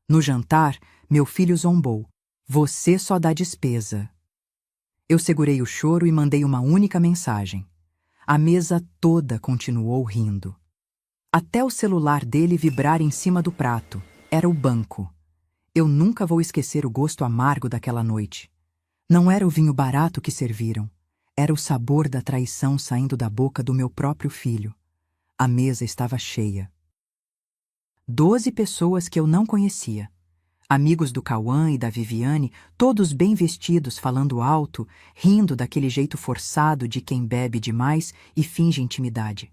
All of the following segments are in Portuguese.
No jantar, meu filho zombou. Você só dá despesa. Eu segurei o choro e mandei uma única mensagem. A mesa toda continuou rindo. Até o celular dele vibrar em cima do prato. Era o banco. Eu nunca vou esquecer o gosto amargo daquela noite. Não era o vinho barato que serviram. Era o sabor da traição saindo da boca do meu próprio filho. A mesa estava cheia. 12 pessoas que eu não conhecia. Amigos do Cauã e da Viviane, todos bem vestidos, falando alto, rindo daquele jeito forçado de quem bebe demais e finge intimidade.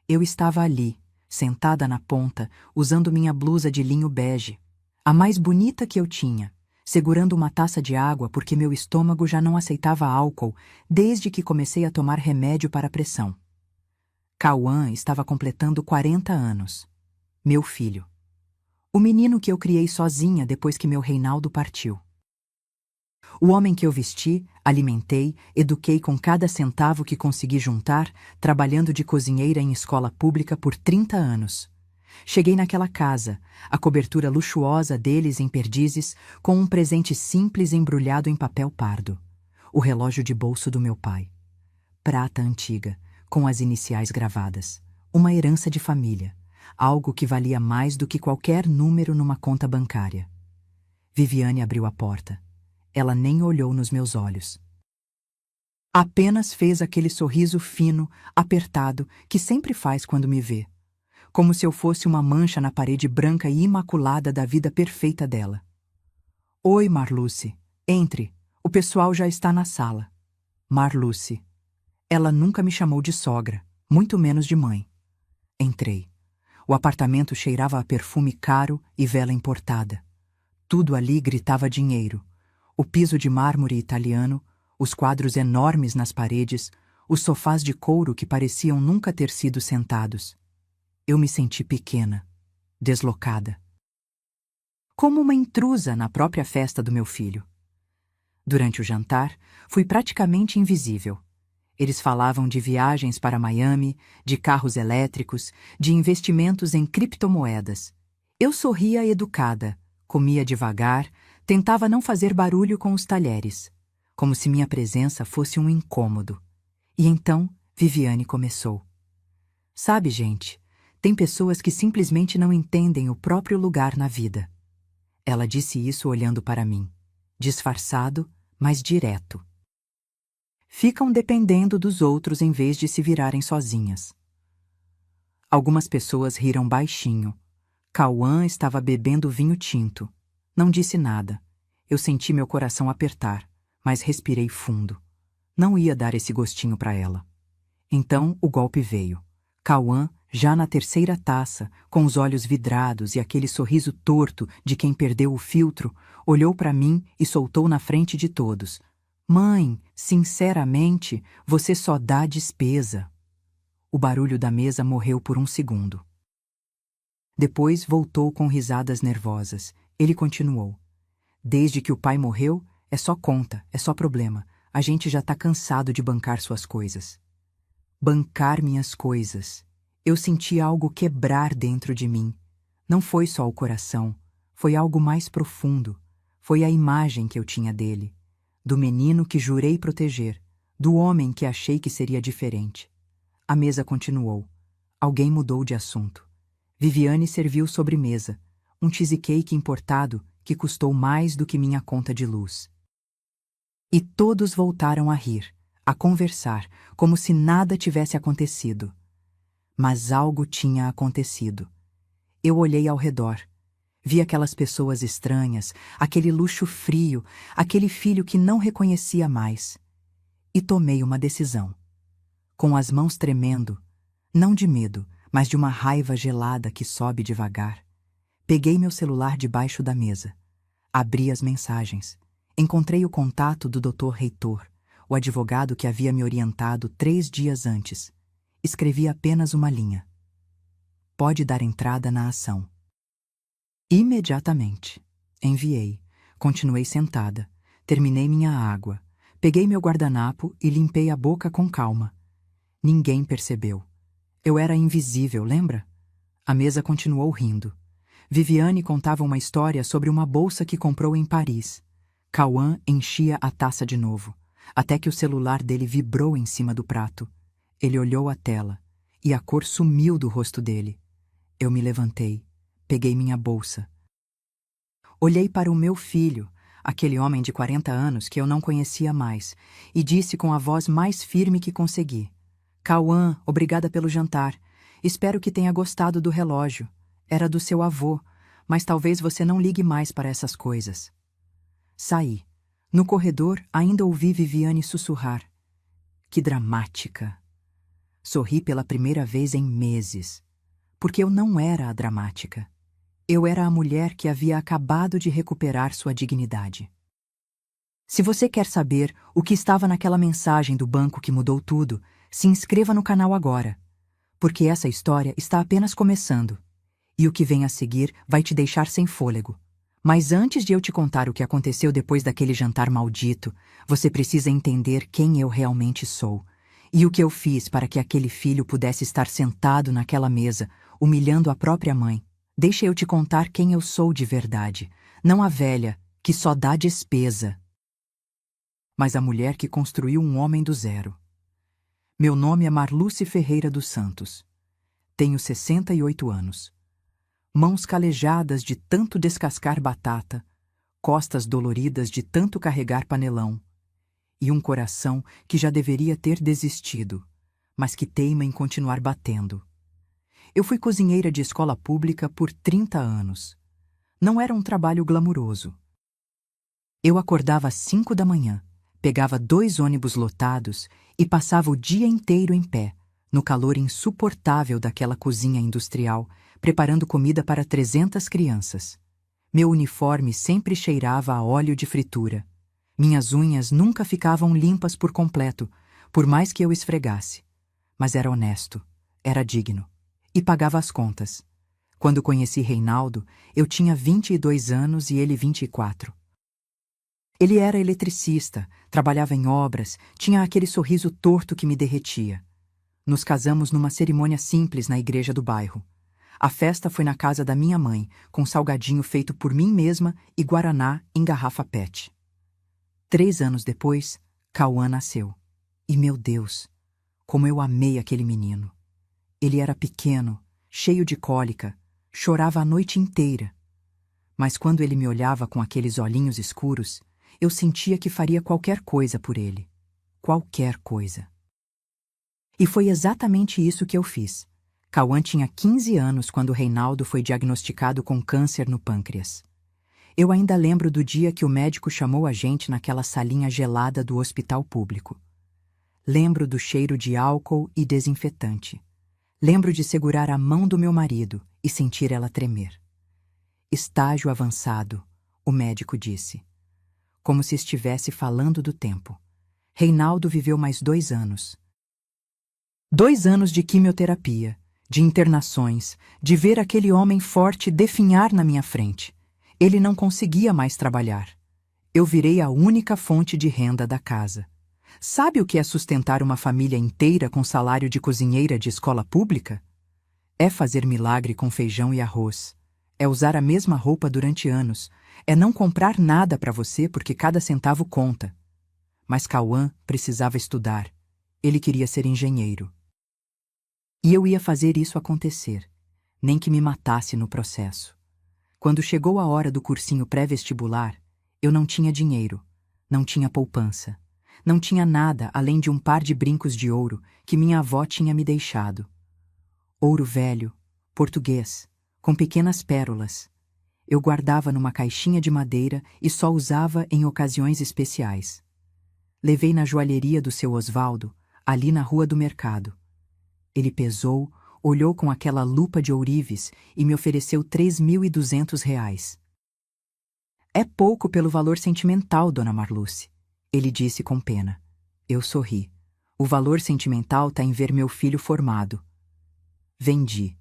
Eu estava ali, sentada na ponta, usando minha blusa de linho bege, a mais bonita que eu tinha, segurando uma taça de água porque meu estômago já não aceitava álcool desde que comecei a tomar remédio para a pressão. Cauã estava completando 40 anos. Meu filho. O menino que eu criei sozinha depois que meu Reinaldo partiu. O homem que eu vesti, alimentei, eduquei com cada centavo que consegui juntar, trabalhando de cozinheira em escola pública por 30 anos. Cheguei naquela casa, a cobertura luxuosa deles em Perdizes, com um presente simples embrulhado em papel pardo. O relógio de bolso do meu pai. Prata antiga, com as iniciais gravadas. Uma herança de família. Algo que valia mais do que qualquer número numa conta bancária. Viviane abriu a porta. Ela nem olhou nos meus olhos. Apenas fez aquele sorriso fino, apertado, que sempre faz quando me vê. Como se eu fosse uma mancha na parede branca e imaculada da vida perfeita dela. Oi, Marluce. Entre. O pessoal já está na sala. Marluce. Ela nunca me chamou de sogra, muito menos de mãe. Entrei. O apartamento cheirava a perfume caro e vela importada. Tudo ali gritava dinheiro. O piso de mármore italiano, os quadros enormes nas paredes, os sofás de couro que pareciam nunca ter sido sentados. Eu me senti pequena, deslocada. Como uma intrusa na própria festa do meu filho. Durante o jantar, fui praticamente invisível. Eles falavam de viagens para Miami, de carros elétricos, de investimentos em criptomoedas. Eu sorria educada, comia devagar, tentava não fazer barulho com os talheres, como se minha presença fosse um incômodo. E então, Viviane começou. Sabe, gente, tem pessoas que simplesmente não entendem o próprio lugar na vida. Ela disse isso olhando para mim, disfarçado, mas direto. Ficam dependendo dos outros em vez de se virarem sozinhas. Algumas pessoas riram baixinho. Cauã estava bebendo vinho tinto. Não disse nada. Eu senti meu coração apertar, mas respirei fundo. Não ia dar esse gostinho para ela. Então o golpe veio. Cauã, já na terceira taça, com os olhos vidrados e aquele sorriso torto de quem perdeu o filtro, olhou para mim e soltou na frente de todos. Mãe, sinceramente, você só dá despesa. O barulho da mesa morreu por um segundo. Depois voltou com risadas nervosas. Ele continuou. Desde que o pai morreu, é só conta, é só problema. A gente já tá cansado de bancar suas coisas. Bancar minhas coisas. Eu senti algo quebrar dentro de mim. Não foi só o coração, foi algo mais profundo. Foi a imagem que eu tinha dele. Do menino que jurei proteger, do homem que achei que seria diferente. A mesa continuou. Alguém mudou de assunto. Viviane serviu sobremesa, um cheesecake importado que custou mais do que minha conta de luz. E todos voltaram a rir, a conversar, como se nada tivesse acontecido. Mas algo tinha acontecido. Eu olhei ao redor. Vi aquelas pessoas estranhas, aquele luxo frio, aquele filho que não reconhecia mais. E tomei uma decisão. Com as mãos tremendo, não de medo, mas de uma raiva gelada que sobe devagar, peguei meu celular debaixo da mesa. Abri as mensagens. Encontrei o contato do Dr. Reitor, o advogado que havia me orientado 3 dias antes. Escrevi apenas uma linha. Pode dar entrada na ação. Imediatamente. Enviei. Continuei sentada. Terminei minha água. Peguei meu guardanapo e limpei a boca com calma. Ninguém percebeu. Eu era invisível, lembra? A mesa continuou rindo. Viviane contava uma história sobre uma bolsa que comprou em Paris. Cauã enchia a taça de novo, até que o celular dele vibrou em cima do prato. Ele olhou a tela, e a cor sumiu do rosto dele. Eu me levantei, peguei minha bolsa. Olhei para o meu filho, aquele homem de 40 anos que eu não conhecia mais, e disse com a voz mais firme que consegui: Cauã, obrigada pelo jantar. Espero que tenha gostado do relógio. Era do seu avô, mas talvez você não ligue mais para essas coisas. Saí. No corredor, ainda ouvi Viviane sussurrar. Que dramática! Sorri pela primeira vez em meses, porque eu não era a dramática. Eu era a mulher que havia acabado de recuperar sua dignidade. Se você quer saber o que estava naquela mensagem do banco que mudou tudo, se inscreva no canal agora, porque essa história está apenas começando, e o que vem a seguir vai te deixar sem fôlego. Mas antes de eu te contar o que aconteceu depois daquele jantar maldito, você precisa entender quem eu realmente sou, e o que eu fiz para que aquele filho pudesse estar sentado naquela mesa, humilhando a própria mãe. Deixa eu te contar quem eu sou de verdade, não a velha, que só dá despesa, mas a mulher que construiu um homem do zero. Meu nome é Marluce Ferreira dos Santos. Tenho 68 anos. Mãos calejadas de tanto descascar batata, costas doloridas de tanto carregar panelão, e um coração que já deveria ter desistido, mas que teima em continuar batendo. Eu fui cozinheira de escola pública por 30 anos. Não era um trabalho glamuroso. Eu acordava às 5 da manhã, pegava 2 ônibus lotados e passava o dia inteiro em pé, no calor insuportável daquela cozinha industrial, preparando comida para 300 crianças. Meu uniforme sempre cheirava a óleo de fritura. Minhas unhas nunca ficavam limpas por completo, por mais que eu esfregasse. Mas era honesto, era digno, e pagava as contas. Quando conheci Reinaldo, eu tinha 22 anos e ele 24. Ele era eletricista, trabalhava em obras, tinha aquele sorriso torto que me derretia. Nos casamos numa cerimônia simples na igreja do bairro. A festa foi na casa da minha mãe, com salgadinho feito por mim mesma e guaraná em garrafa PET. 3 anos depois, Cauã nasceu. E, meu Deus, como eu amei aquele menino. Ele era pequeno, cheio de cólica, chorava a noite inteira. Mas quando ele me olhava com aqueles olhinhos escuros, eu sentia que faria qualquer coisa por ele. Qualquer coisa. E foi exatamente isso que eu fiz. Cauã tinha 15 anos quando Reinaldo foi diagnosticado com câncer no pâncreas. Eu ainda lembro do dia que o médico chamou a gente naquela salinha gelada do hospital público. Lembro do cheiro de álcool e desinfetante. Lembro de segurar a mão do meu marido e sentir ela tremer. Estágio avançado, o médico disse. Como se estivesse falando do tempo. Reinaldo viveu mais 2 anos. 2 anos de quimioterapia, de internações, de ver aquele homem forte definhar na minha frente. Ele não conseguia mais trabalhar. Eu virei a única fonte de renda da casa. Sabe o que é sustentar uma família inteira com salário de cozinheira de escola pública? É fazer milagre com feijão e arroz. É usar a mesma roupa durante anos. É não comprar nada para você porque cada centavo conta. Mas Cauã precisava estudar. Ele queria ser engenheiro. E eu ia fazer isso acontecer, nem que me matasse no processo. Quando chegou a hora do cursinho pré-vestibular, eu não tinha dinheiro, não tinha poupança, não tinha nada além de um par de brincos de ouro que minha avó tinha me deixado. Ouro velho, português, com pequenas pérolas. Eu guardava numa caixinha de madeira e só usava em ocasiões especiais. Levei na joalheria do seu Osvaldo, ali na rua do mercado. Ele pesou, olhou com aquela lupa de ourives e me ofereceu R$ 3.200. É pouco pelo valor sentimental, dona Marluce, ele disse com pena. Eu sorri. O valor sentimental está em ver meu filho formado. Vendi.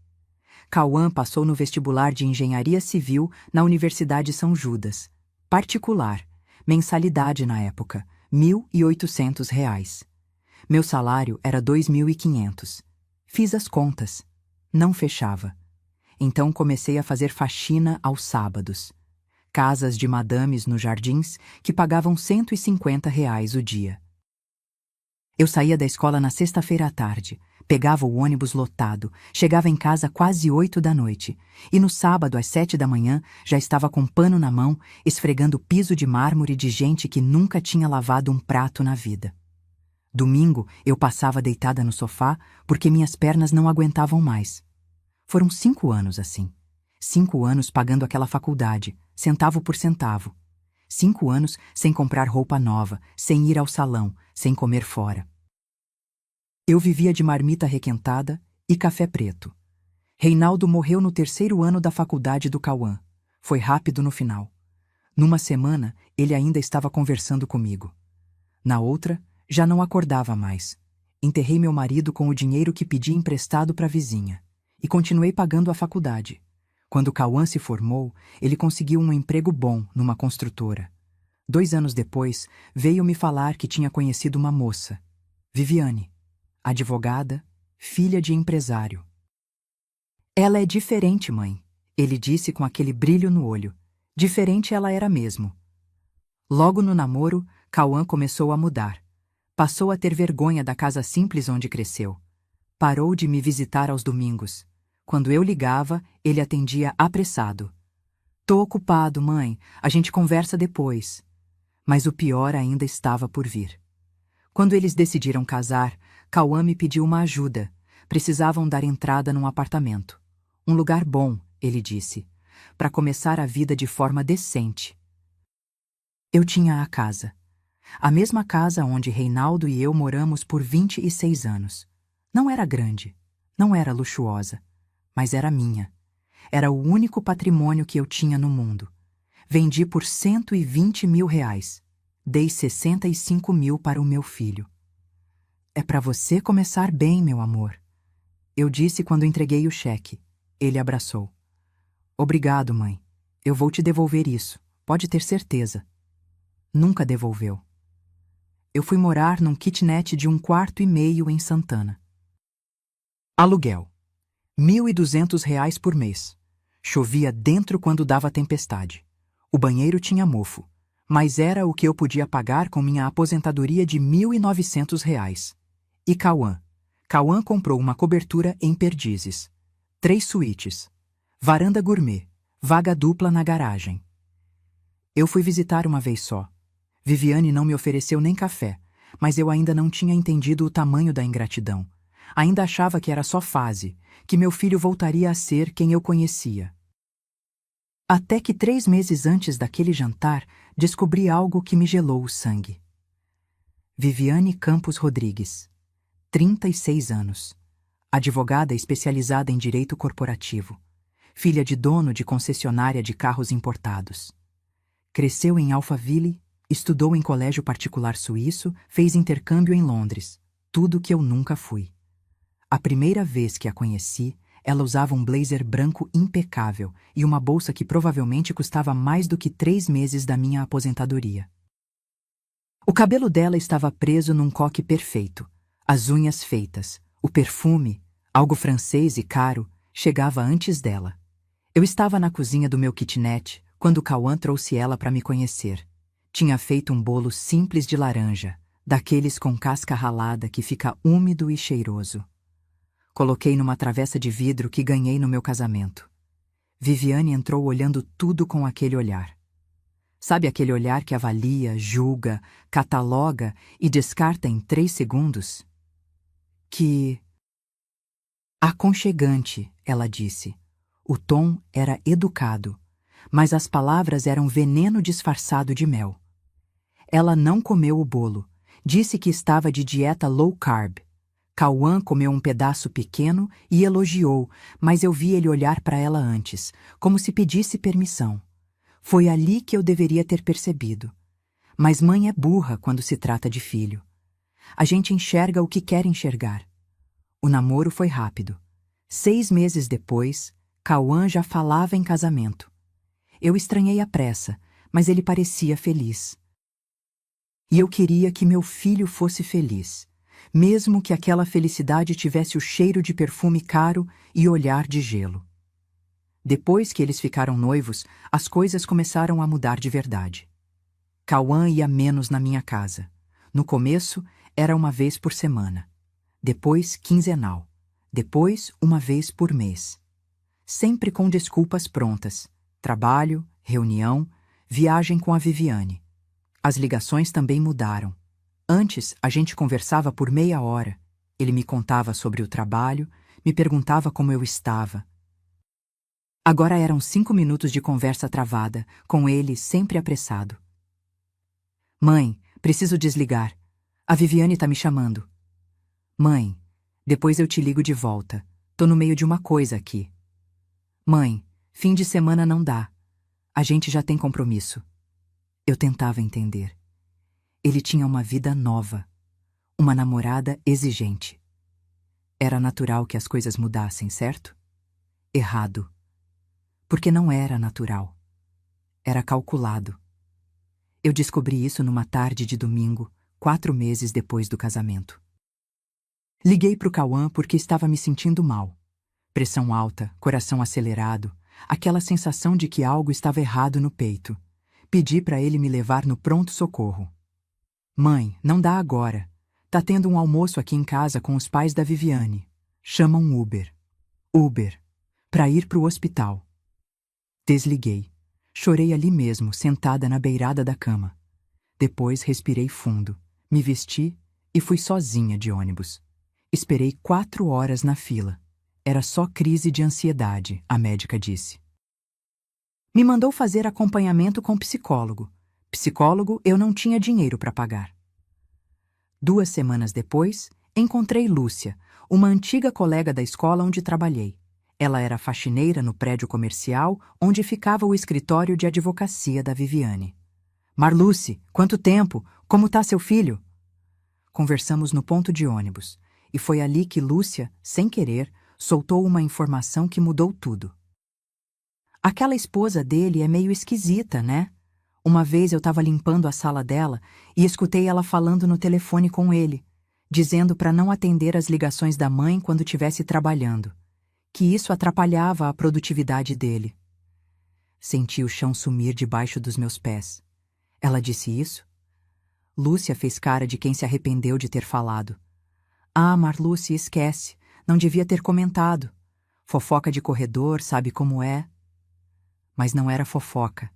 Cauã passou no vestibular de Engenharia Civil na Universidade São Judas. Particular. Mensalidade na época, R$ 1.800. Meu salário era R$ 2.500. Fiz as contas. Não fechava. Então comecei a fazer faxina aos sábados. Casas de madames nos jardins que pagavam R$ 150 o dia. Eu saía da escola na sexta-feira à tarde, pegava o ônibus lotado, chegava em casa quase 8 da noite, e no sábado às 7 da manhã já estava com pano na mão, esfregando o piso de mármore de gente que nunca tinha lavado um prato na vida. Domingo eu passava deitada no sofá porque minhas pernas não aguentavam mais. Foram 5 anos assim. 5 anos pagando aquela faculdade, centavo por centavo. 5 anos sem comprar roupa nova, sem ir ao salão, sem comer fora. Eu vivia de marmita requentada e café preto. Reinaldo morreu no 3º ano da faculdade do Cauã. Foi rápido no final. Numa semana, ele ainda estava conversando comigo. Na outra, já não acordava mais. Enterrei meu marido com o dinheiro que pedi emprestado para a vizinha. E continuei pagando a faculdade. Quando Cauã se formou, ele conseguiu um emprego bom numa construtora. 2 anos depois, veio me falar que tinha conhecido uma moça, Viviane, advogada, filha de empresário. Ela é diferente, mãe, ele disse com aquele brilho no olho. Diferente ela era mesmo. Logo no namoro, Cauã começou a mudar. Passou a ter vergonha da casa simples onde cresceu. Parou de me visitar aos domingos. Quando eu ligava, ele atendia apressado. Tô ocupado, mãe, a gente conversa depois. Mas o pior ainda estava por vir. Quando eles decidiram casar, Cauã me pediu uma ajuda. Precisavam dar entrada num apartamento. Um lugar bom, ele disse, para começar a vida de forma decente. Eu tinha a casa. A mesma casa onde Reinaldo e eu moramos por 26 anos. Não era grande, não era luxuosa, mas era minha. Era o único patrimônio que eu tinha no mundo. Vendi por R$ 120 mil. Dei 65 mil para o meu filho. É para você começar bem, meu amor. Eu disse quando entreguei o cheque. Ele abraçou. Obrigado, mãe. Eu vou te devolver isso, pode ter certeza. Nunca devolveu. Eu fui morar num kitnet de 1,5 quarto em Santana. Aluguel. R$ 1.200 por mês. Chovia dentro quando dava tempestade. O banheiro tinha mofo, mas era o que eu podia pagar com minha aposentadoria de R$ 1.900. E Cauã? Cauã comprou uma cobertura em Perdizes. 3 suítes. Varanda gourmet. Vaga dupla na garagem. Eu fui visitar uma vez só. Viviane não me ofereceu nem café, mas eu ainda não tinha entendido o tamanho da ingratidão. Ainda achava que era só fase, que meu filho voltaria a ser quem eu conhecia. Até que 3 meses antes daquele jantar, descobri algo que me gelou o sangue. Viviane Campos Rodrigues, 36 anos, advogada especializada em direito corporativo, filha de dono de concessionária de carros importados. Cresceu em Alphaville, estudou em colégio particular suíço, fez intercâmbio em Londres, tudo que eu nunca fui. A primeira vez que a conheci, ela usava um blazer branco impecável e uma bolsa que provavelmente custava mais do que 3 meses da minha aposentadoria. O cabelo dela estava preso num coque perfeito, as unhas feitas, o perfume, algo francês e caro, chegava antes dela. Eu estava na cozinha do meu kitnet quando Cauã trouxe ela para me conhecer. Tinha feito um bolo simples de laranja, daqueles com casca ralada que fica úmido e cheiroso. Coloquei numa travessa de vidro que ganhei no meu casamento. Viviane entrou olhando tudo com aquele olhar. Sabe aquele olhar que avalia, julga, cataloga e descarta em 3 segundos? Que... aconchegante, ela disse. O tom era educado, mas as palavras eram veneno disfarçado de mel. Ela não comeu o bolo, disse que estava de dieta low carb. Cauã comeu um pedaço pequeno e elogiou, mas eu vi ele olhar para ela antes, como se pedisse permissão. Foi ali que eu deveria ter percebido. Mas mãe é burra quando se trata de filho. A gente enxerga o que quer enxergar. O namoro foi rápido. 6 meses depois, Cauã já falava em casamento. Eu estranhei a pressa, mas ele parecia feliz. E eu queria que meu filho fosse feliz, mesmo que aquela felicidade tivesse o cheiro de perfume caro e olhar de gelo. Depois que eles ficaram noivos, as coisas começaram a mudar de verdade. Cauã ia menos na minha casa. No começo, era uma vez por semana. Depois, quinzenal. Depois, uma vez por mês. Sempre com desculpas prontas. Trabalho, reunião, viagem com a Viviane. As ligações também mudaram. Antes, a gente conversava por meia hora. Ele me contava sobre o trabalho, me perguntava como eu estava. Agora eram 5 minutos de conversa travada, com ele sempre apressado. Mãe, preciso desligar. A Viviane tá me chamando. Mãe, depois eu te ligo de volta. Tô no meio de uma coisa aqui. Mãe, fim de semana não dá. A gente já tem compromisso. Eu tentava entender. Ele tinha uma vida nova. Uma namorada exigente. Era natural que as coisas mudassem, certo? Errado. Porque não era natural. Era calculado. Eu descobri isso numa tarde de domingo, 4 meses depois do casamento. Liguei pro Cauã porque estava me sentindo mal. Pressão alta, coração acelerado, aquela sensação de que algo estava errado no peito. Pedi para ele me levar no pronto-socorro. Mãe, não dá agora. Tá tendo um almoço aqui em casa com os pais da Viviane. Chama um Uber. Uber. Pra ir pro hospital. Desliguei. Chorei ali mesmo, sentada na beirada da cama. Depois respirei fundo, me vesti e fui sozinha de ônibus. Esperei 4 horas na fila. Era só crise de ansiedade, a médica disse. Me mandou fazer acompanhamento com psicólogo. Psicólogo eu não tinha dinheiro para pagar. 2 semanas depois, encontrei Lúcia, uma antiga colega da escola onde trabalhei. Ela era faxineira no prédio comercial onde ficava o escritório de advocacia da Viviane. Marluce, quanto tempo? Como tá seu filho? Conversamos no ponto de ônibus, e foi ali que Lúcia, sem querer, soltou uma informação que mudou tudo. Aquela esposa dele é meio esquisita, né? Uma vez eu estava limpando a sala dela e escutei ela falando no telefone com ele, dizendo para não atender as ligações da mãe quando estivesse trabalhando, que isso atrapalhava a produtividade dele. Senti o chão sumir debaixo dos meus pés. Ela disse isso? Lúcia fez cara de quem se arrependeu de ter falado. Ah, Marluce, esquece. Não devia ter comentado. Fofoca de corredor, sabe como é? Mas não era fofoca.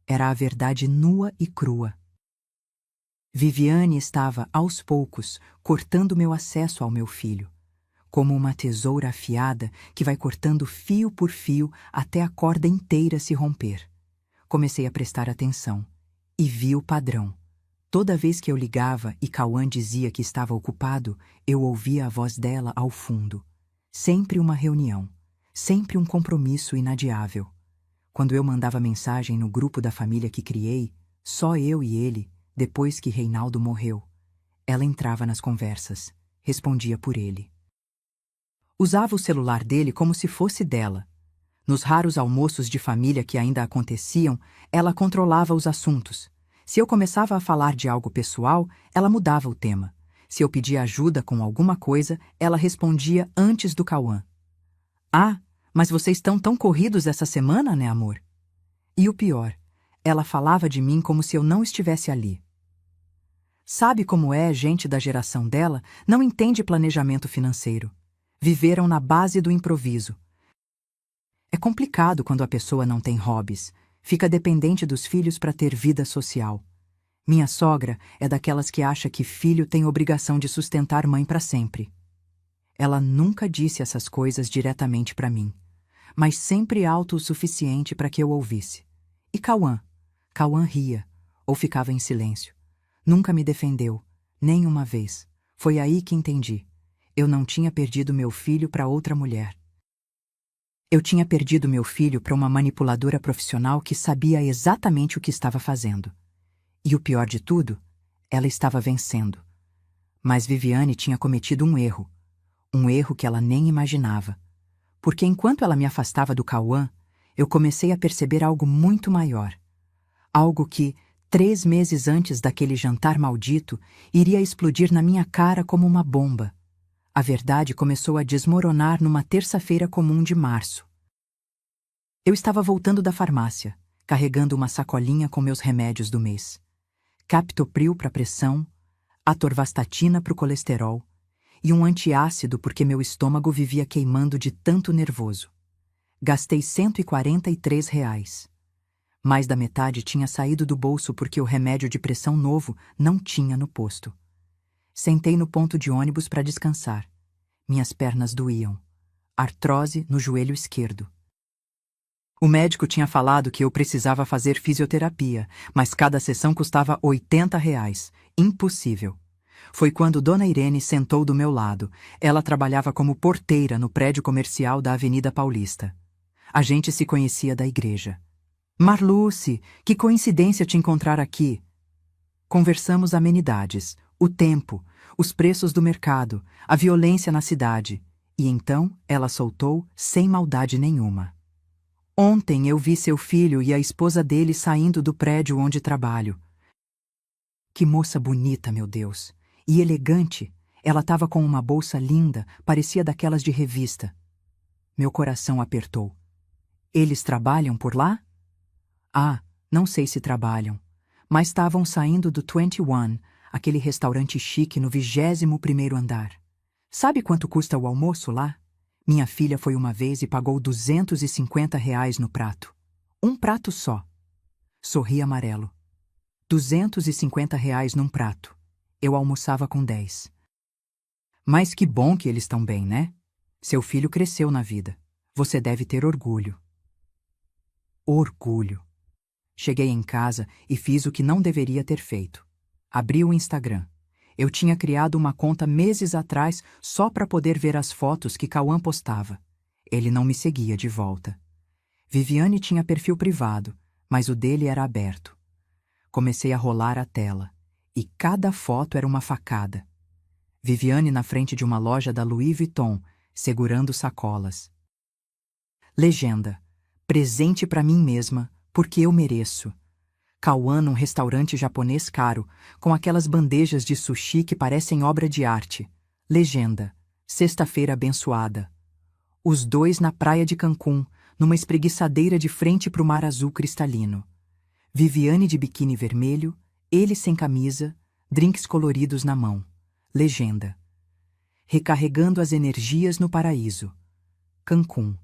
Era a verdade nua e crua. Viviane estava, aos poucos, cortando meu acesso ao meu filho, como uma tesoura afiada que vai cortando fio por fio até a corda inteira se romper. Comecei a prestar atenção e vi o padrão. Toda vez que eu ligava e Cauã dizia que estava ocupado, eu ouvia a voz dela ao fundo. Sempre uma reunião, sempre um compromisso inadiável. Quando eu mandava mensagem no grupo da família que criei, só eu e ele, depois que Reinaldo morreu, ela entrava nas conversas, respondia por ele. Usava o celular dele como se fosse dela. Nos raros almoços de família que ainda aconteciam, ela controlava os assuntos. Se eu começava a falar de algo pessoal, ela mudava o tema. Se eu pedia ajuda com alguma coisa, ela respondia antes do Cauã. Ah, mas vocês estão tão corridos essa semana, né, amor? E o pior, ela falava de mim como se eu não estivesse ali. Sabe como é, gente da geração dela não entende planejamento financeiro. Viveram na base do improviso. É complicado quando a pessoa não tem hobbies, fica dependente dos filhos para ter vida social. Minha sogra é daquelas que acha que filho tem obrigação de sustentar mãe para sempre. Ela nunca disse essas coisas diretamente para mim, mas sempre alto o suficiente para que eu ouvisse. E Cauã? Cauã ria, ou ficava em silêncio. Nunca me defendeu, nem uma vez. Foi aí que entendi. Eu não tinha perdido meu filho para outra mulher. Eu tinha perdido meu filho para uma manipuladora profissional que sabia exatamente o que estava fazendo. E o pior de tudo, ela estava vencendo. Mas Viviane tinha cometido um erro que ela nem imaginava. Porque enquanto ela me afastava do Cauã, eu comecei a perceber algo muito maior. Algo que, 3 meses antes daquele jantar maldito, iria explodir na minha cara como uma bomba. A verdade começou a desmoronar numa terça-feira comum de março. Eu estava voltando da farmácia, carregando uma sacolinha com meus remédios do mês. Captopril para pressão, atorvastatina para o colesterol e um antiácido porque meu estômago vivia queimando de tanto nervoso. Gastei R$ 143. Mais da metade tinha saído do bolso porque o remédio de pressão novo não tinha no posto. Sentei no ponto de ônibus para descansar. Minhas pernas doíam. Artrose no joelho esquerdo. O médico tinha falado que eu precisava fazer fisioterapia, mas cada sessão custava R$ 80. Impossível. Foi quando Dona Irene sentou do meu lado. Ela trabalhava como porteira no prédio comercial da Avenida Paulista. A gente se conhecia da igreja. Marluce, que coincidência te encontrar aqui. Conversamos amenidades, o tempo, os preços do mercado, a violência na cidade. E então ela soltou sem maldade nenhuma. Ontem eu vi seu filho e a esposa dele saindo do prédio onde trabalho. Que moça bonita, meu Deus! E elegante. Ela estava com uma bolsa linda, parecia daquelas de revista. Meu coração apertou. Eles trabalham por lá? Ah, não sei se trabalham, mas estavam saindo do 21, aquele restaurante chique no 21º andar. Sabe quanto custa o almoço lá? Minha filha foi uma vez e pagou R$ 250 no prato. Um prato só. Sorri amarelo. R$ 250 num prato. Eu almoçava com 10. Mas que bom que eles estão bem, né? Seu filho cresceu na vida. Você deve ter orgulho. Orgulho. Cheguei em casa e fiz o que não deveria ter feito. Abri o Instagram. Eu tinha criado uma conta meses atrás só para poder ver as fotos que Cauã postava. Ele não me seguia de volta. Viviane tinha perfil privado, mas o dele era aberto. Comecei a rolar a tela, e cada foto era uma facada. Viviane na frente de uma loja da Louis Vuitton, segurando sacolas. Legenda: presente para mim mesma, porque eu mereço. Cauã num restaurante japonês caro, com aquelas bandejas de sushi que parecem obra de arte. Legenda: sexta-feira abençoada. Os dois na praia de Cancún, numa espreguiçadeira de frente para o mar azul cristalino. Viviane de biquíni vermelho, ele sem camisa, drinks coloridos na mão. Legenda: recarregando as energias no paraíso. Cancún.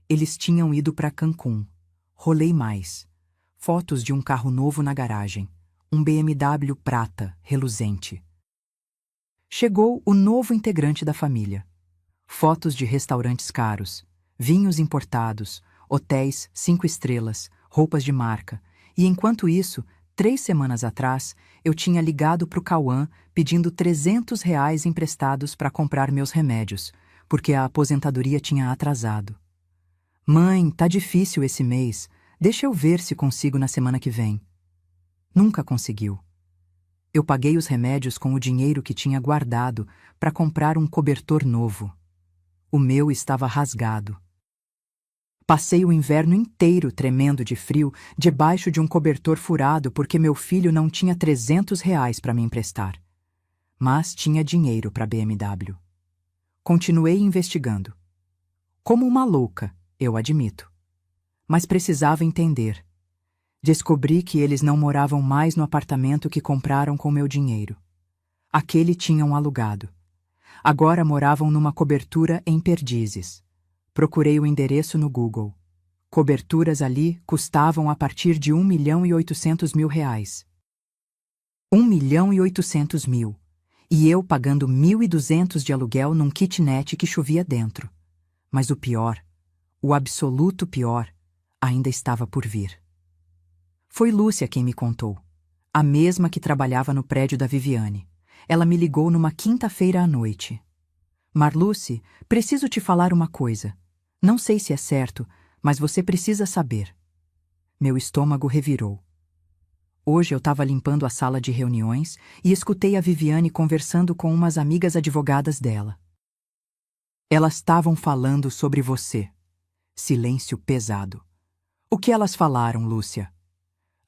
Eles tinham ido para Cancún. Rolei mais. Fotos de um carro novo na garagem. Um BMW prata, reluzente. Chegou o novo integrante da família. Fotos de restaurantes caros, vinhos importados, hotéis 5 estrelas, roupas de marca. E enquanto isso, 3 semanas atrás, eu tinha ligado para o Cauã pedindo R$ 300 emprestados para comprar meus remédios, porque a aposentadoria tinha atrasado. Mãe, tá difícil esse mês. Deixa eu ver se consigo na semana que vem. Nunca conseguiu. Eu paguei os remédios com o dinheiro que tinha guardado para comprar um cobertor novo. O meu estava rasgado. Passei o inverno inteiro tremendo de frio debaixo de um cobertor furado porque meu filho não tinha R$ 300 para me emprestar. Mas tinha dinheiro para BMW. Continuei investigando. Como uma louca, eu admito. Mas precisava entender. Descobri que eles não moravam mais no apartamento que compraram com meu dinheiro. Aquele tinham alugado. Agora moravam numa cobertura em Perdizes. Procurei o endereço no Google. Coberturas ali custavam a partir de R$ 1.800.000. R$ 1.800.000. E eu pagando 1.200 de aluguel num kitnet que chovia dentro. Mas o pior, o absoluto pior, ainda estava por vir. Foi Lúcia quem me contou. A mesma que trabalhava no prédio da Viviane. Ela me ligou numa quinta-feira à noite. Marluce, preciso te falar uma coisa. Não sei se é certo, mas você precisa saber. Meu estômago revirou. Hoje eu estava limpando a sala de reuniões e escutei a Viviane conversando com umas amigas advogadas dela. Elas estavam falando sobre você. Silêncio pesado. O que elas falaram, Lúcia?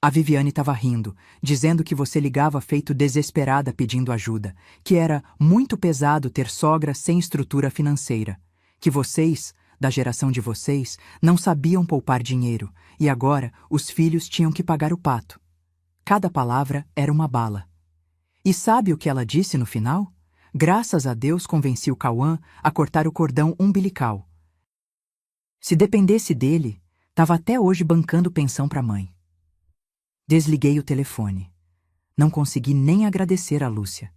A Viviane estava rindo, dizendo que você ligava feito desesperada pedindo ajuda, que era muito pesado ter sogra sem estrutura financeira, que vocês da geração de vocês, não sabiam poupar dinheiro, e agora os filhos tinham que pagar o pato. Cada palavra era uma bala. E sabe o que ela disse no final? Graças a Deus convenci o Cauã a cortar o cordão umbilical. Se dependesse dele, estava até hoje bancando pensão para a mãe. Desliguei o telefone. Não consegui nem agradecer a Lúcia.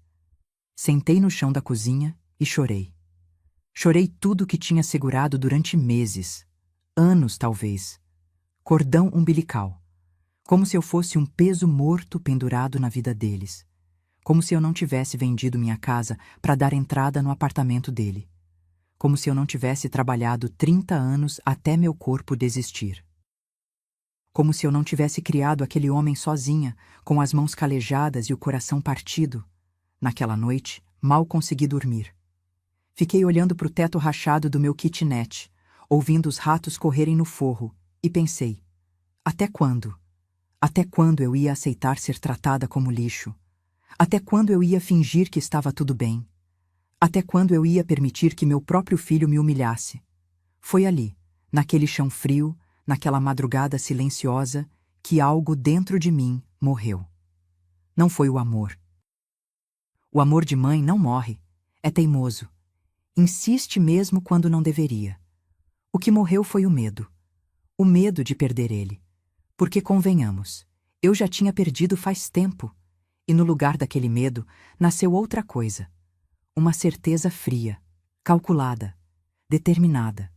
Sentei no chão da cozinha e chorei. Chorei tudo que tinha segurado durante meses, anos talvez. Cordão umbilical. Como se eu fosse um peso morto pendurado na vida deles. Como se eu não tivesse vendido minha casa para dar entrada no apartamento dele. Como se eu não tivesse trabalhado 30 anos até meu corpo desistir. Como se eu não tivesse criado aquele homem sozinha, com as mãos calejadas e o coração partido. Naquela noite, mal consegui dormir. Fiquei olhando para o teto rachado do meu kitnet, ouvindo os ratos correrem no forro, e pensei: até quando? Até quando eu ia aceitar ser tratada como lixo? Até quando eu ia fingir que estava tudo bem? Até quando eu ia permitir que meu próprio filho me humilhasse? Foi ali, naquele chão frio, naquela madrugada silenciosa, que algo dentro de mim morreu. Não foi o amor. O amor de mãe não morre, é teimoso. Insiste mesmo quando não deveria. O que morreu foi o medo. O medo de perder ele. Porque, convenhamos, eu já tinha perdido faz tempo. E no lugar daquele medo, nasceu outra coisa. Uma certeza fria, calculada, determinada.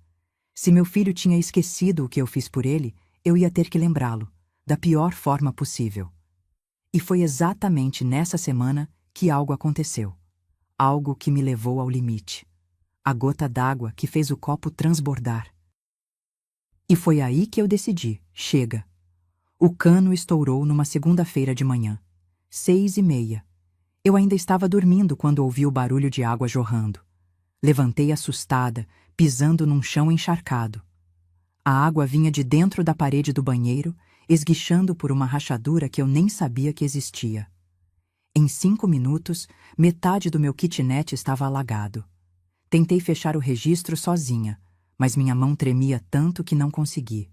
Se meu filho tinha esquecido o que eu fiz por ele, eu ia ter que lembrá-lo, da pior forma possível. E foi exatamente nessa semana que algo aconteceu. Algo que me levou ao limite. A gota d'água que fez o copo transbordar. E foi aí que eu decidi: chega. O cano estourou numa segunda-feira de manhã, 6h30. Eu ainda estava dormindo quando ouvi o barulho de água jorrando. Levantei assustada, pisando num chão encharcado. A água vinha de dentro da parede do banheiro, esguichando por uma rachadura que eu nem sabia que existia. Em 5 minutos, metade do meu kitnet estava alagado. Tentei fechar o registro sozinha, mas minha mão tremia tanto que não consegui.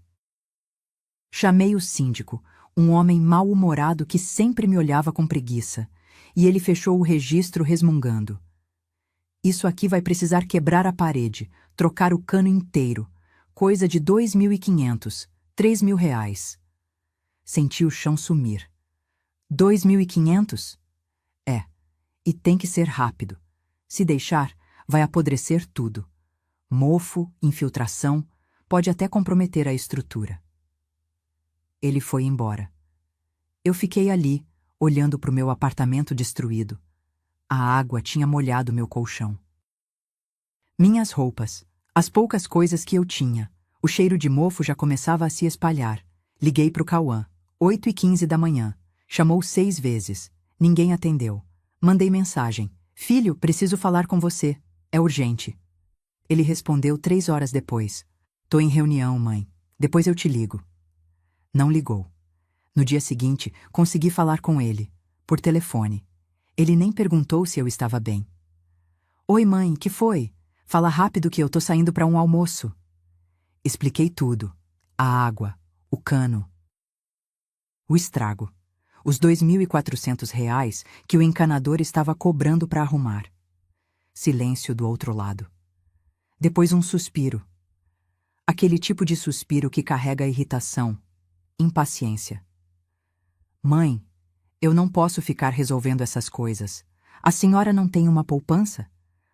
Chamei o síndico, um homem mal-humorado que sempre me olhava com preguiça, e ele fechou o registro resmungando. Isso aqui vai precisar quebrar a parede, trocar o cano inteiro. Coisa de 2.500, 3.000 reais. Senti o chão sumir. 2.500? É, e tem que ser rápido. Se deixar, vai apodrecer tudo. Mofo, infiltração, pode até comprometer a estrutura. Ele foi embora. Eu fiquei ali, olhando para o meu apartamento destruído. A água tinha molhado meu colchão. Minhas roupas, as poucas coisas que eu tinha, o cheiro de mofo já começava a se espalhar. Liguei para o Cauã, 8h15 da manhã. Chamou 6 vezes. Ninguém atendeu. Mandei mensagem: filho, preciso falar com você. É urgente. Ele respondeu 3 horas depois: tô em reunião, mãe. Depois eu te ligo. Não ligou. No dia seguinte, consegui falar com ele, por telefone. Ele nem perguntou se eu estava bem. Oi, mãe, que foi? Fala rápido que eu tô saindo para um almoço. Expliquei tudo. A água, o cano, o estrago, os 2.400 reais que o encanador estava cobrando para arrumar. Silêncio do outro lado. Depois um suspiro. Aquele tipo de suspiro que carrega irritação, impaciência. Mãe, eu não posso ficar resolvendo essas coisas. A senhora não tem uma poupança?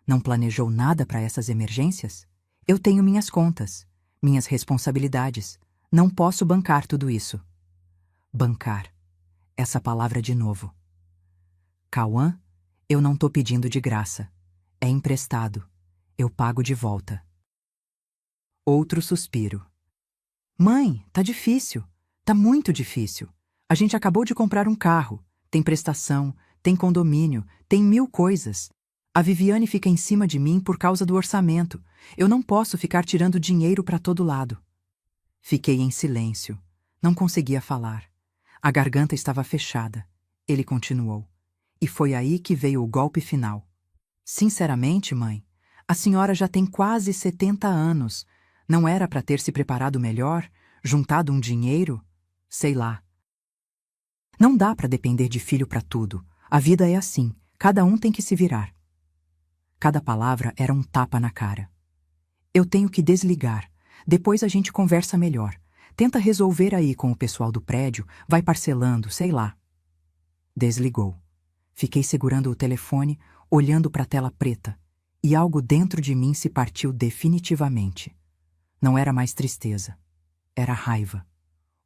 Não planejou nada para essas emergências? Eu tenho minhas contas, minhas responsabilidades. Não posso bancar tudo isso. Bancar. Essa palavra de novo. Cauã, eu não tô pedindo de graça. É emprestado. Eu pago de volta. Outro suspiro. Mãe, tá difícil. Tá muito difícil. A gente acabou de comprar um carro. Tem prestação, tem condomínio, tem 1000 coisas. A Viviane fica em cima de mim por causa do orçamento. Eu não posso ficar tirando dinheiro para todo lado. Fiquei em silêncio. Não conseguia falar. A garganta estava fechada. Ele continuou. E foi aí que veio o golpe final. Sinceramente, mãe, a senhora já tem quase 70 anos. Não era para ter se preparado melhor, juntado um dinheiro? Sei lá. Não dá para depender de filho para tudo. A vida é assim, cada um tem que se virar. Cada palavra era um tapa na cara. Eu tenho que desligar. Depois a gente conversa melhor. Tenta resolver aí com o pessoal do prédio, vai parcelando, sei lá. Desligou. Fiquei segurando o telefone, olhando para a tela preta, e algo dentro de mim se partiu definitivamente. Não era mais tristeza. Era raiva.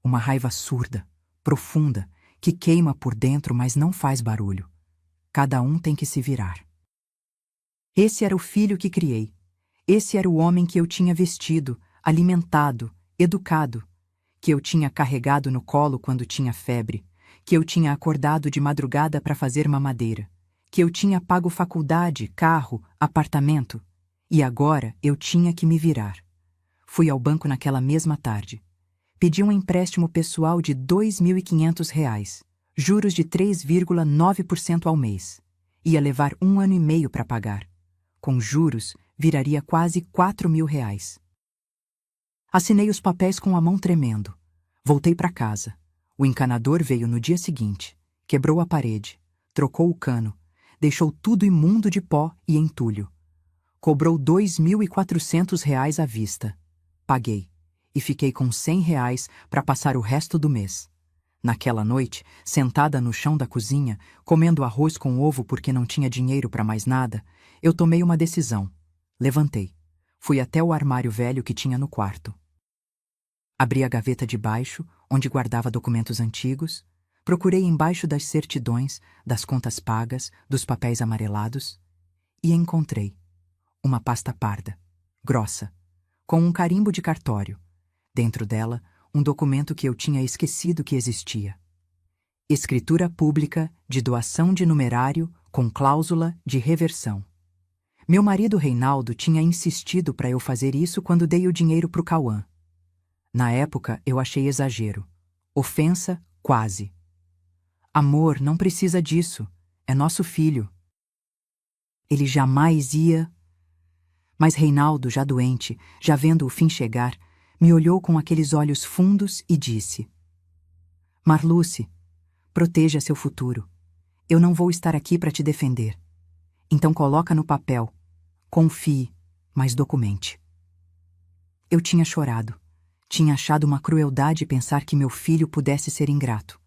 Uma raiva surda, profunda, que queima por dentro, mas não faz barulho. Cada um tem que se virar. Esse era o filho que criei. Esse era o homem que eu tinha vestido, alimentado, educado, que eu tinha carregado no colo quando tinha febre, que eu tinha acordado de madrugada para fazer mamadeira, que eu tinha pago faculdade, carro, apartamento, e agora eu tinha que me virar. Fui ao banco naquela mesma tarde. Pedi um empréstimo pessoal de R$ 2.500, juros de 3,9% ao mês. Ia levar 1 ano e meio para pagar. Com juros, viraria quase R$ 4.000. Assinei os papéis com a mão tremendo. Voltei para casa. O encanador veio no dia seguinte, quebrou a parede, trocou o cano, deixou tudo imundo de pó e entulho. Cobrou R$ 2.400 à vista. Paguei, e fiquei com R$ 100 para passar o resto do mês. Naquela noite, sentada no chão da cozinha, comendo arroz com ovo porque não tinha dinheiro para mais nada, eu tomei uma decisão. Levantei. Fui até o armário velho que tinha no quarto. Abri a gaveta de baixo, onde guardava documentos antigos, procurei embaixo das certidões, das contas pagas, dos papéis amarelados, e encontrei uma pasta parda, grossa, com um carimbo de cartório. Dentro dela, um documento que eu tinha esquecido que existia. Escritura pública de doação de numerário com cláusula de reversão. Meu marido Reinaldo tinha insistido para eu fazer isso quando dei o dinheiro para o Cauã. Na época, eu achei exagero. Ofensa, quase. Amor, não precisa disso. É nosso filho. Ele jamais ia... Mas Reinaldo, já doente, já vendo o fim chegar, me olhou com aqueles olhos fundos e disse: Marluce, proteja seu futuro. Eu não vou estar aqui para te defender. Então coloca no papel. Confie, mas documente. Eu tinha chorado. Tinha achado uma crueldade pensar que meu filho pudesse ser ingrato.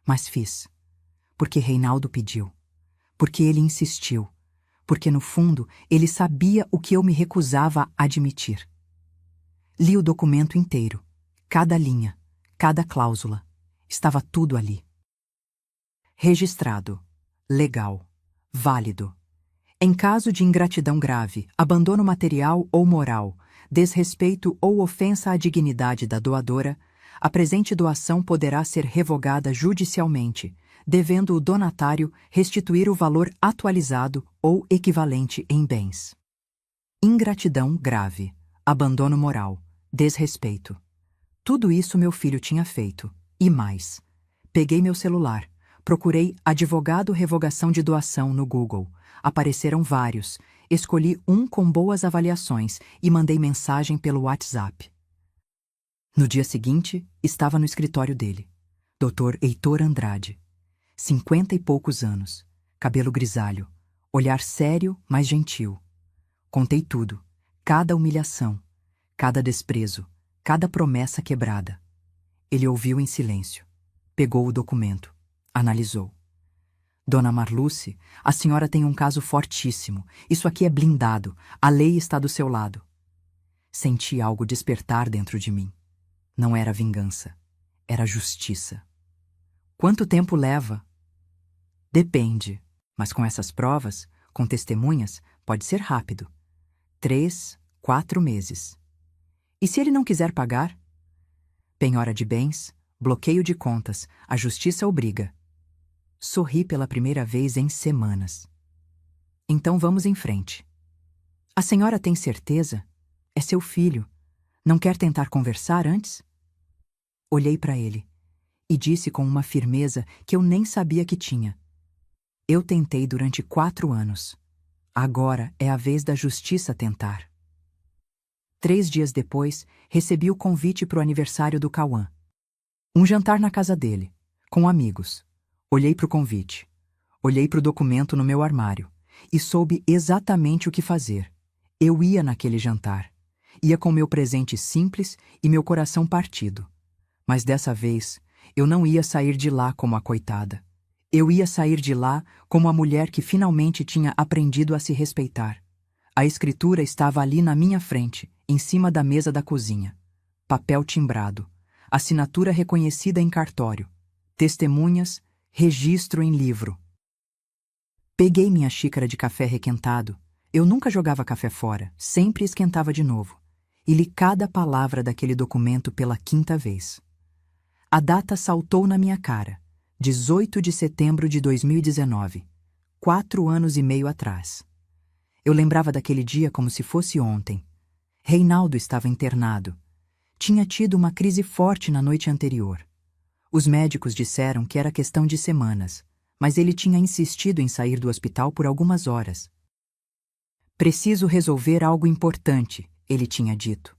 Mas fiz. Porque Reinaldo pediu. Porque ele insistiu. Porque, no fundo, ele sabia o que eu me recusava a admitir. Li o documento inteiro. Cada linha, cada cláusula. Estava tudo ali. Registrado. Legal. Válido. Em caso de ingratidão grave, abandono material ou moral, desrespeito ou ofensa à dignidade da doadora, a presente doação poderá ser revogada judicialmente, devendo o donatário restituir o valor atualizado ou equivalente em bens. Ingratidão grave, abandono moral, desrespeito. Tudo isso meu filho tinha feito, e mais. Peguei meu celular, procurei advogado revogação de doação no Google. Apareceram vários, escolhi um com boas avaliações e mandei mensagem pelo WhatsApp. No dia seguinte, estava no escritório dele. Dr. Heitor Andrade. 50 e poucos anos, cabelo grisalho, olhar sério, mas gentil. Contei tudo, cada humilhação, cada desprezo, cada promessa quebrada. Ele ouviu em silêncio. Pegou o documento, analisou. Dona Marluce, a senhora tem um caso fortíssimo. Isso aqui é blindado. A lei está do seu lado. Senti algo despertar dentro de mim. Não era vingança. Era justiça. Quanto tempo leva? Depende. Mas com essas provas, com testemunhas, pode ser rápido. 3, 4 meses. E se ele não quiser pagar? Penhora de bens, bloqueio de contas, a justiça obriga. Sorri pela primeira vez em semanas. Então vamos em frente. A senhora tem certeza? É seu filho. Não quer tentar conversar antes? Olhei para ele e disse com uma firmeza que eu nem sabia que tinha. Eu tentei durante 4 anos. Agora é a vez da justiça tentar. 3 dias depois, recebi o convite para o aniversário do Cauã. Um jantar na casa dele, com amigos. Olhei para o convite. Olhei para o documento no meu armário e soube exatamente o que fazer. Eu ia naquele jantar. Ia com meu presente simples e meu coração partido. Mas dessa vez, eu não ia sair de lá como a coitada. Eu ia sair de lá como a mulher que finalmente tinha aprendido a se respeitar. A escritura estava ali na minha frente, em cima da mesa da cozinha. Papel timbrado, assinatura reconhecida em cartório, testemunhas, registro em livro. Peguei minha xícara de café requentado. Eu nunca jogava café fora, sempre esquentava de novo. E li cada palavra daquele documento pela 5ª vez. A data saltou na minha cara. 18 de setembro de 2019. 4 anos e meio atrás. Eu lembrava daquele dia como se fosse ontem. Reinaldo estava internado. Tinha tido uma crise forte na noite anterior. Os médicos disseram que era questão de semanas, mas ele tinha insistido em sair do hospital por algumas horas. Preciso resolver algo importante, ele tinha dito.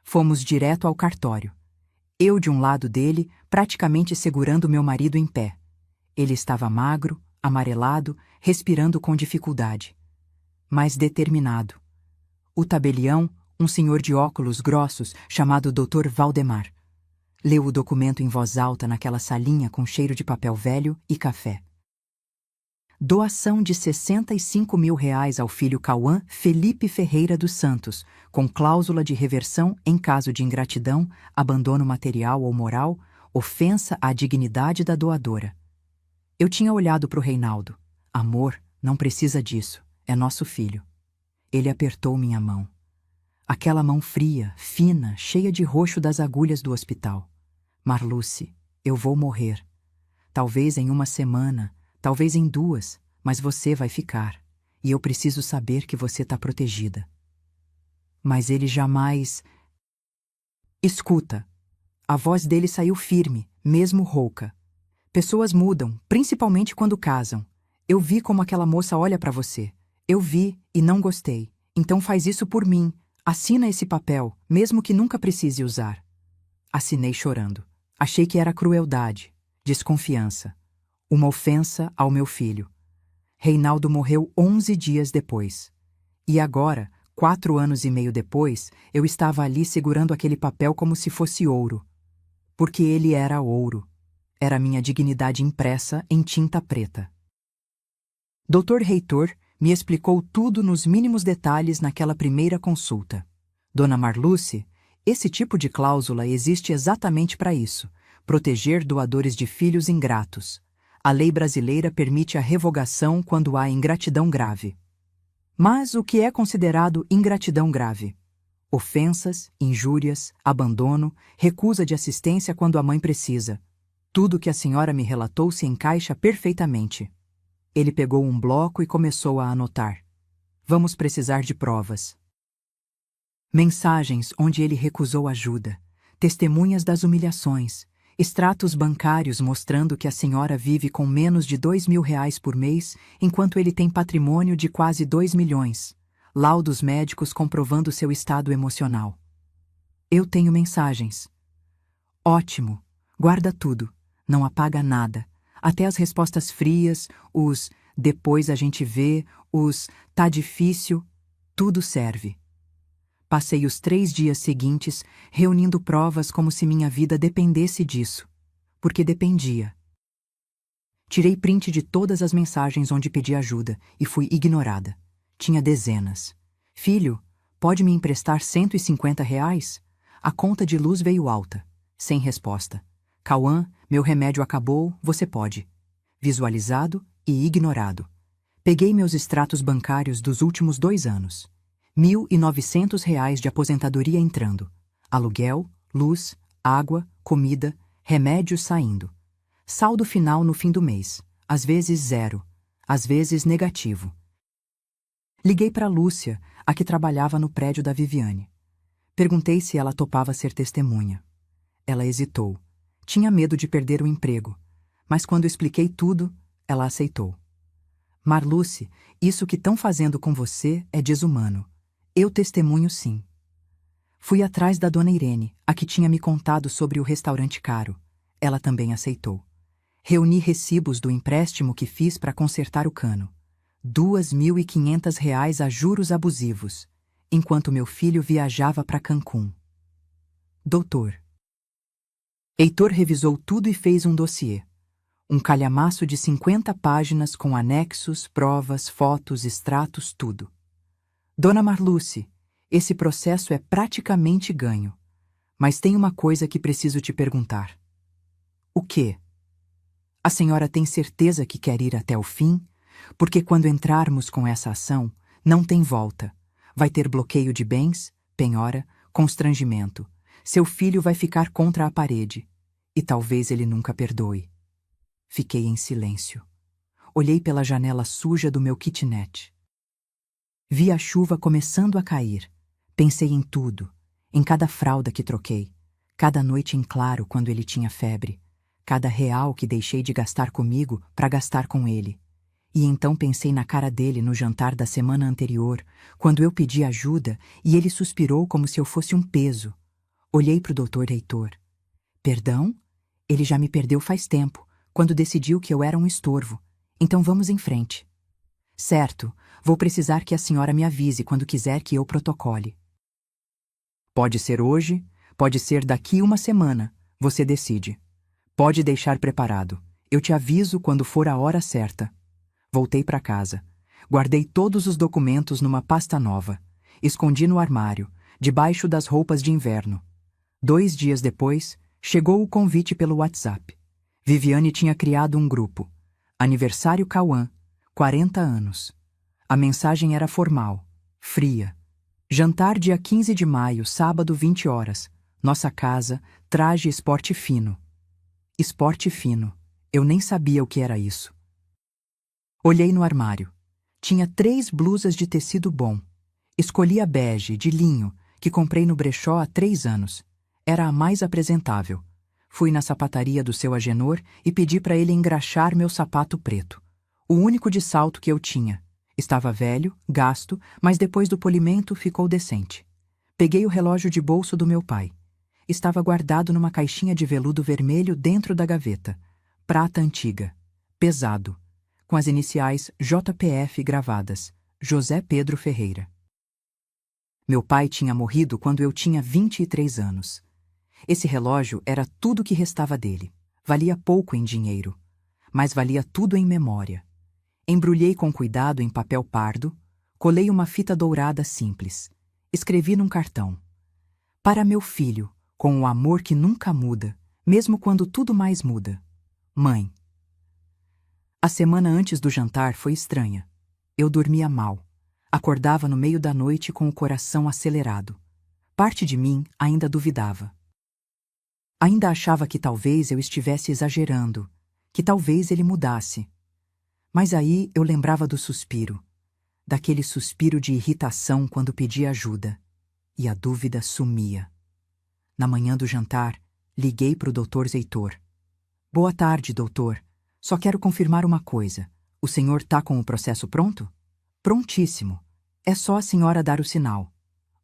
Fomos direto ao cartório. Eu de um lado dele, praticamente segurando meu marido em pé. Ele estava magro, amarelado, respirando com dificuldade. Mas determinado. O tabelião, um senhor de óculos grossos, chamado Dr. Valdemar, leu o documento em voz alta naquela salinha com cheiro de papel velho e café. Doação de R$65 mil ao filho Cauã Felipe Ferreira dos Santos, com cláusula de reversão em caso de ingratidão, abandono material ou moral, ofensa à dignidade da doadora. Eu tinha olhado para o Reinaldo. Amor, não precisa disso. É nosso filho. Ele apertou minha mão. Aquela mão fria, fina, cheia de roxo das agulhas do hospital. Marluce, eu vou morrer. Talvez em 1 semana, talvez em 2, mas você vai ficar. E eu preciso saber que você está protegida. Mas ele jamais... Escuta. A voz dele saiu firme, mesmo rouca. Pessoas mudam, principalmente quando casam. Eu vi como aquela moça olha para você. Eu vi e não gostei. Então faz isso por mim. Assina esse papel, mesmo que nunca precise usar. Assinei chorando. Achei que era crueldade, desconfiança. Uma ofensa ao meu filho. Reinaldo morreu 11 dias depois. E agora, 4 anos e meio depois, eu estava ali segurando aquele papel como se fosse ouro. Porque ele era ouro. Era minha dignidade impressa em tinta preta. Dr. Heitor me explicou tudo nos mínimos detalhes naquela primeira consulta. Dona Marluce, esse tipo de cláusula existe exatamente para isso, proteger doadores de filhos ingratos. A lei brasileira permite a revogação quando há ingratidão grave. Mas o que é considerado ingratidão grave? Ofensas, injúrias, abandono, recusa de assistência quando a mãe precisa. Tudo que a senhora me relatou se encaixa perfeitamente. Ele pegou um bloco e começou a anotar. Vamos precisar de provas. Mensagens onde ele recusou ajuda, testemunhas das humilhações, extratos bancários mostrando que a senhora vive com menos de R$2.000 por mês, enquanto ele tem patrimônio de quase 2 milhões. Laudos médicos comprovando seu estado emocional. Eu tenho mensagens. Ótimo. Guarda tudo. Não apaga nada. Até as respostas frias, os depois a gente vê, os tá difícil, tudo serve. Passei os 3 dias seguintes reunindo provas como se minha vida dependesse disso. Porque dependia. Tirei print de todas as mensagens onde pedi ajuda e fui ignorada. Tinha dezenas. Filho, pode me emprestar R$150? A conta de luz veio alta. Sem resposta. Cauã, meu remédio acabou, você pode. Visualizado e ignorado. Peguei meus extratos bancários dos últimos 2 anos. R$1.900 de aposentadoria entrando. Aluguel, luz, água, comida, remédios saindo. Saldo final no fim do mês. Às vezes 0, às vezes negativo. Liguei para Lúcia, a que trabalhava no prédio da Viviane. Perguntei se ela topava ser testemunha. Ela hesitou. Tinha medo de perder o emprego. Mas quando expliquei tudo, ela aceitou. Marluce, isso que estão fazendo com você é desumano. Eu testemunho sim. Fui atrás da dona Irene, a que tinha me contado sobre o restaurante caro. Ela também aceitou. Reuni recibos do empréstimo que fiz para consertar o cano. R$ 2.500 a juros abusivos, enquanto meu filho viajava para Cancún. Doutor. Heitor revisou tudo e fez um dossiê. Um calhamaço de 50 páginas com anexos, provas, fotos, extratos, tudo. Dona Marluce, esse processo é praticamente ganho. Mas tem uma coisa que preciso te perguntar. O quê? A senhora tem certeza que quer ir até o fim? Porque quando entrarmos com essa ação, não tem volta. Vai ter bloqueio de bens, penhora, constrangimento. Seu filho vai ficar contra a parede. E talvez ele nunca perdoe. Fiquei em silêncio. Olhei pela janela suja do meu kitnet. Vi a chuva começando a cair. Pensei em tudo, em cada fralda que troquei, cada noite em claro quando ele tinha febre, cada real que deixei de gastar comigo para gastar com ele. E então pensei na cara dele no jantar da semana anterior, quando eu pedi ajuda e ele suspirou como se eu fosse um peso. Olhei para o Dr. Heitor. Perdão? Ele já me perdeu faz tempo, quando decidiu que eu era um estorvo. Então vamos em frente. Certo, vou precisar que a senhora me avise quando quiser que eu protocole. Pode ser hoje, pode ser daqui uma semana, você decide. Pode deixar preparado. Eu te aviso quando for a hora certa. Voltei para casa. Guardei todos os documentos numa pasta nova. Escondi no armário, debaixo das roupas de inverno. 2 dias depois, chegou o convite pelo WhatsApp. Viviane tinha criado um grupo. Aniversário Cauã, 40 anos. A mensagem era formal, fria. Jantar dia 15 de maio, sábado, 20 horas. Nossa casa, traje esporte fino. Esporte fino. Eu nem sabia o que era isso. Olhei no armário. Tinha 3 blusas de tecido bom. Escolhi a bege, de linho, que comprei no brechó há 3 anos. Era a mais apresentável. Fui na sapataria do seu Agenor e pedi para ele engraxar meu sapato preto. O único de salto que eu tinha. Estava velho, gasto, mas depois do polimento ficou decente. Peguei o relógio de bolso do meu pai. Estava guardado numa caixinha de veludo vermelho dentro da gaveta. Prata antiga. Pesado. Com as iniciais JPF gravadas. José Pedro Ferreira. Meu pai tinha morrido quando eu tinha 23 anos. Esse relógio era tudo que restava dele. Valia pouco em dinheiro, mas valia tudo em memória. Embrulhei com cuidado em papel pardo, colei uma fita dourada simples. Escrevi num cartão. Para meu filho, com o amor que nunca muda, mesmo quando tudo mais muda. Mãe. A semana antes do jantar foi estranha. Eu dormia mal. Acordava no meio da noite com o coração acelerado. Parte de mim ainda duvidava. Ainda achava que talvez eu estivesse exagerando, que talvez ele mudasse. Mas aí eu lembrava do suspiro, daquele suspiro de irritação quando pedi ajuda, e a dúvida sumia. Na manhã do jantar, liguei para o Dr. Heitor. Boa tarde, doutor. Só quero confirmar uma coisa. O senhor tá com o processo pronto? Prontíssimo. É só a senhora dar o sinal.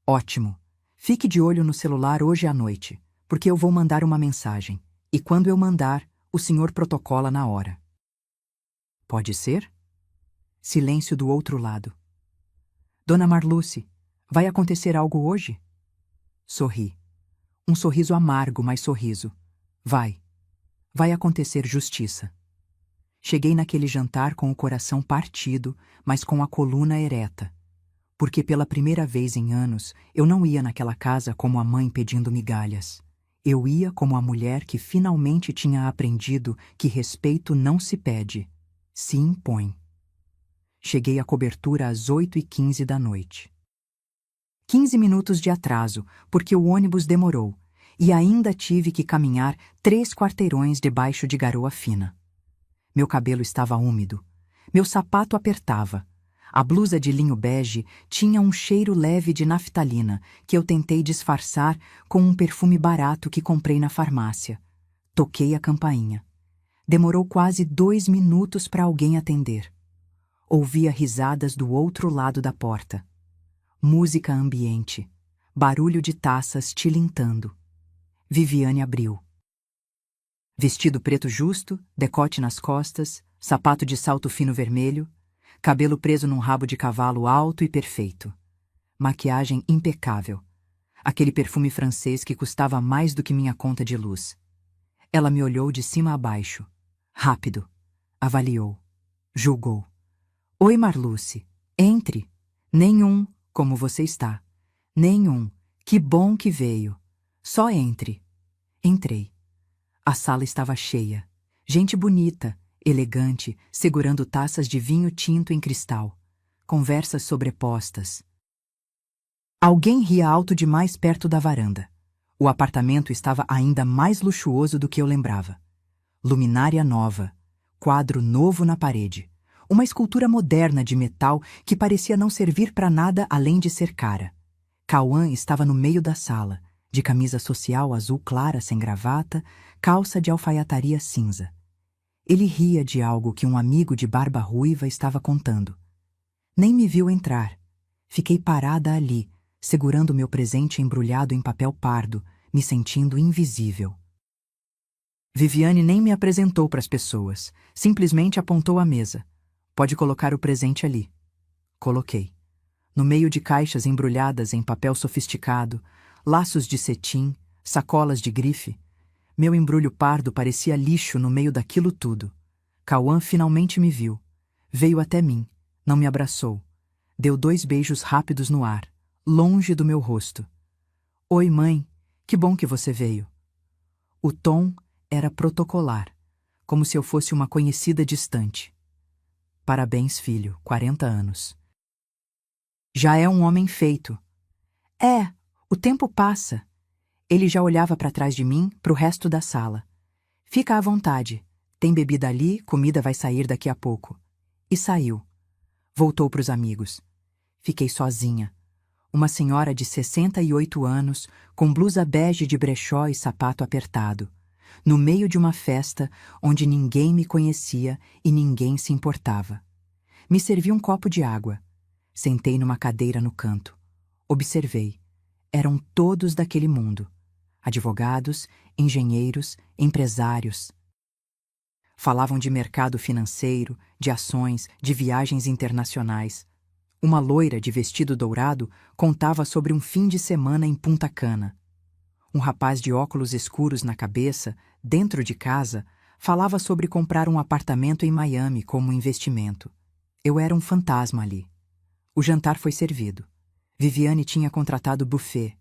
Ótimo. Fique de olho no celular hoje à noite, porque eu vou mandar uma mensagem. E quando eu mandar, o senhor protocola na hora. Pode ser? Silêncio do outro lado. Dona Marluce, vai acontecer algo hoje? Sorri. Um sorriso amargo, mas sorriso. Vai. Vai acontecer justiça. Cheguei naquele jantar com o coração partido, mas com a coluna ereta. Porque pela primeira vez em anos, eu não ia naquela casa como a mãe pedindo migalhas. Eu ia como a mulher que finalmente tinha aprendido que respeito não se pede, se impõe. Cheguei à cobertura às 8h15 da noite. 15 minutos de atraso, porque o ônibus demorou, e ainda tive que caminhar 3 quarteirões debaixo de garoa fina. Meu cabelo estava úmido, meu sapato apertava. A blusa de linho bege tinha um cheiro leve de naftalina que eu tentei disfarçar com um perfume barato que comprei na farmácia. Toquei a campainha. Demorou quase 2 minutos para alguém atender. Ouvia risadas do outro lado da porta. Música ambiente. barulho de taças tilintando. Viviane abriu. Vestido preto justo, decote nas costas, sapato de salto fino vermelho, cabelo preso num rabo de cavalo alto e perfeito. Maquiagem impecável. Aquele perfume francês que custava mais do que minha conta de luz. Ela me olhou de cima a baixo. Rápido. Avaliou. Julgou. Oi, Marluce. Entre. Nenhum, como você está. Nenhum. Que bom que veio. Só entre. Entrei. A sala estava cheia. Gente bonita, elegante, segurando taças de vinho tinto em cristal. Conversas sobrepostas. Alguém ria alto demais perto da varanda. O apartamento estava ainda mais luxuoso do que eu lembrava. Luminária nova, quadro novo na parede, uma escultura moderna de metal que parecia não servir para nada além de ser cara. Cauã estava no meio da sala, de camisa social azul clara sem gravata, calça de alfaiataria cinza. Ele ria de algo que um amigo de barba ruiva estava contando. Nem me viu entrar. Fiquei parada ali, segurando meu presente embrulhado em papel pardo, me sentindo invisível. Viviane nem me apresentou para as pessoas, simplesmente apontou a mesa. Pode colocar o presente ali. Coloquei. No meio de caixas embrulhadas em papel sofisticado, laços de cetim, sacolas de grife, meu embrulho pardo parecia lixo no meio daquilo tudo. Cauã finalmente me viu. Veio até mim, não me abraçou. Deu 2 beijos rápidos no ar, longe do meu rosto. Oi, mãe, que bom que você veio. O tom era protocolar, como se eu fosse uma conhecida distante. Parabéns, filho, 40 anos. Já é um homem feito. É, o tempo passa. Ele já olhava para trás de mim, para o resto da sala. Fica à vontade. Tem bebida ali, comida vai sair daqui a pouco. E saiu. Voltou para os amigos. Fiquei sozinha. Uma senhora de 68 anos, com blusa bege de brechó e sapato apertado, no meio de uma festa onde ninguém me conhecia e ninguém se importava. Me servi um copo de água. Sentei numa cadeira no canto. Observei. Eram todos daquele mundo. Advogados, engenheiros, empresários. Falavam de mercado financeiro, de ações, de viagens internacionais. Uma loira de vestido dourado contava sobre um fim de semana em Punta Cana. Um rapaz de óculos escuros na cabeça, dentro de casa, falava sobre comprar um apartamento em Miami como investimento. Eu era um fantasma ali. O jantar foi servido. Viviane tinha contratado buffet.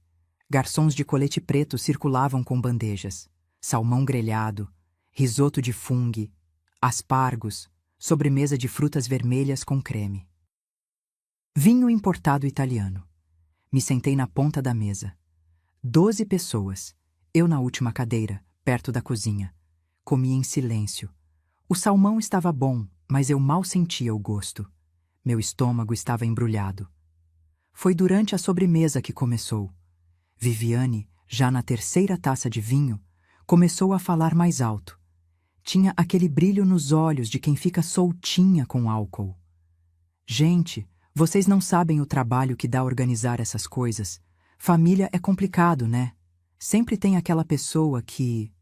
Garçons de colete preto circulavam com bandejas. Salmão grelhado, risoto de fungo, aspargos, sobremesa de frutas vermelhas com creme. Vinho importado italiano. Me sentei na ponta da mesa. 12 pessoas. Eu na última cadeira, perto da cozinha. Comi em silêncio. O salmão estava bom, mas eu mal sentia o gosto. Meu estômago estava embrulhado. Foi durante a sobremesa que começou. Viviane, já na 3ª taça de vinho, começou a falar mais alto. Tinha aquele brilho nos olhos de quem fica soltinha com álcool. Gente, vocês não sabem o trabalho que dá organizar essas coisas. Família é complicado, né? Sempre tem aquela pessoa que...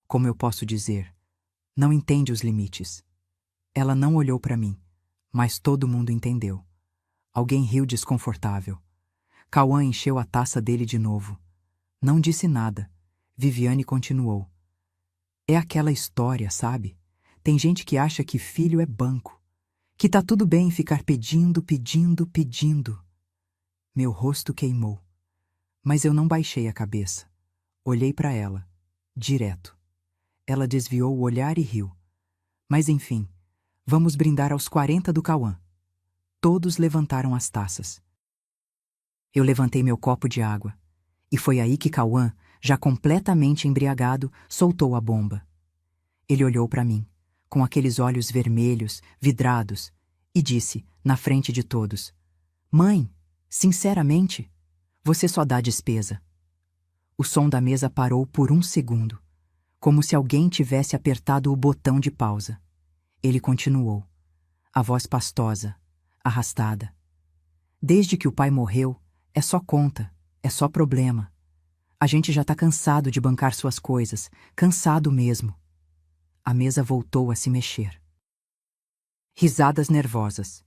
Como eu posso dizer? Não entende os limites. Ela não olhou para mim, mas todo mundo entendeu. Alguém riu desconfortável. Cauã encheu a taça dele de novo. Não disse nada. Viviane continuou. É aquela história, sabe? Tem gente que acha que filho é banco. Que tá tudo bem ficar pedindo, pedindo, pedindo. Meu rosto queimou. Mas eu não baixei a cabeça. Olhei para ela, direto. Ela desviou o olhar e riu. Mas enfim, vamos brindar aos 40 do Cauã. Todos levantaram as taças. Eu levantei meu copo de água. E foi aí que Cauã, já completamente embriagado, soltou a bomba. Ele olhou para mim, com aqueles olhos vermelhos, vidrados, e disse, na frente de todos: Mãe, sinceramente, você só dá despesa. O som da mesa parou por um segundo, como se alguém tivesse apertado o botão de pausa. Ele continuou, a voz pastosa, arrastada. Desde que o pai morreu, É só conta, é só problema. A gente já tá cansado de bancar suas coisas, cansado mesmo. A mesa voltou a se mexer. Risadas nervosas.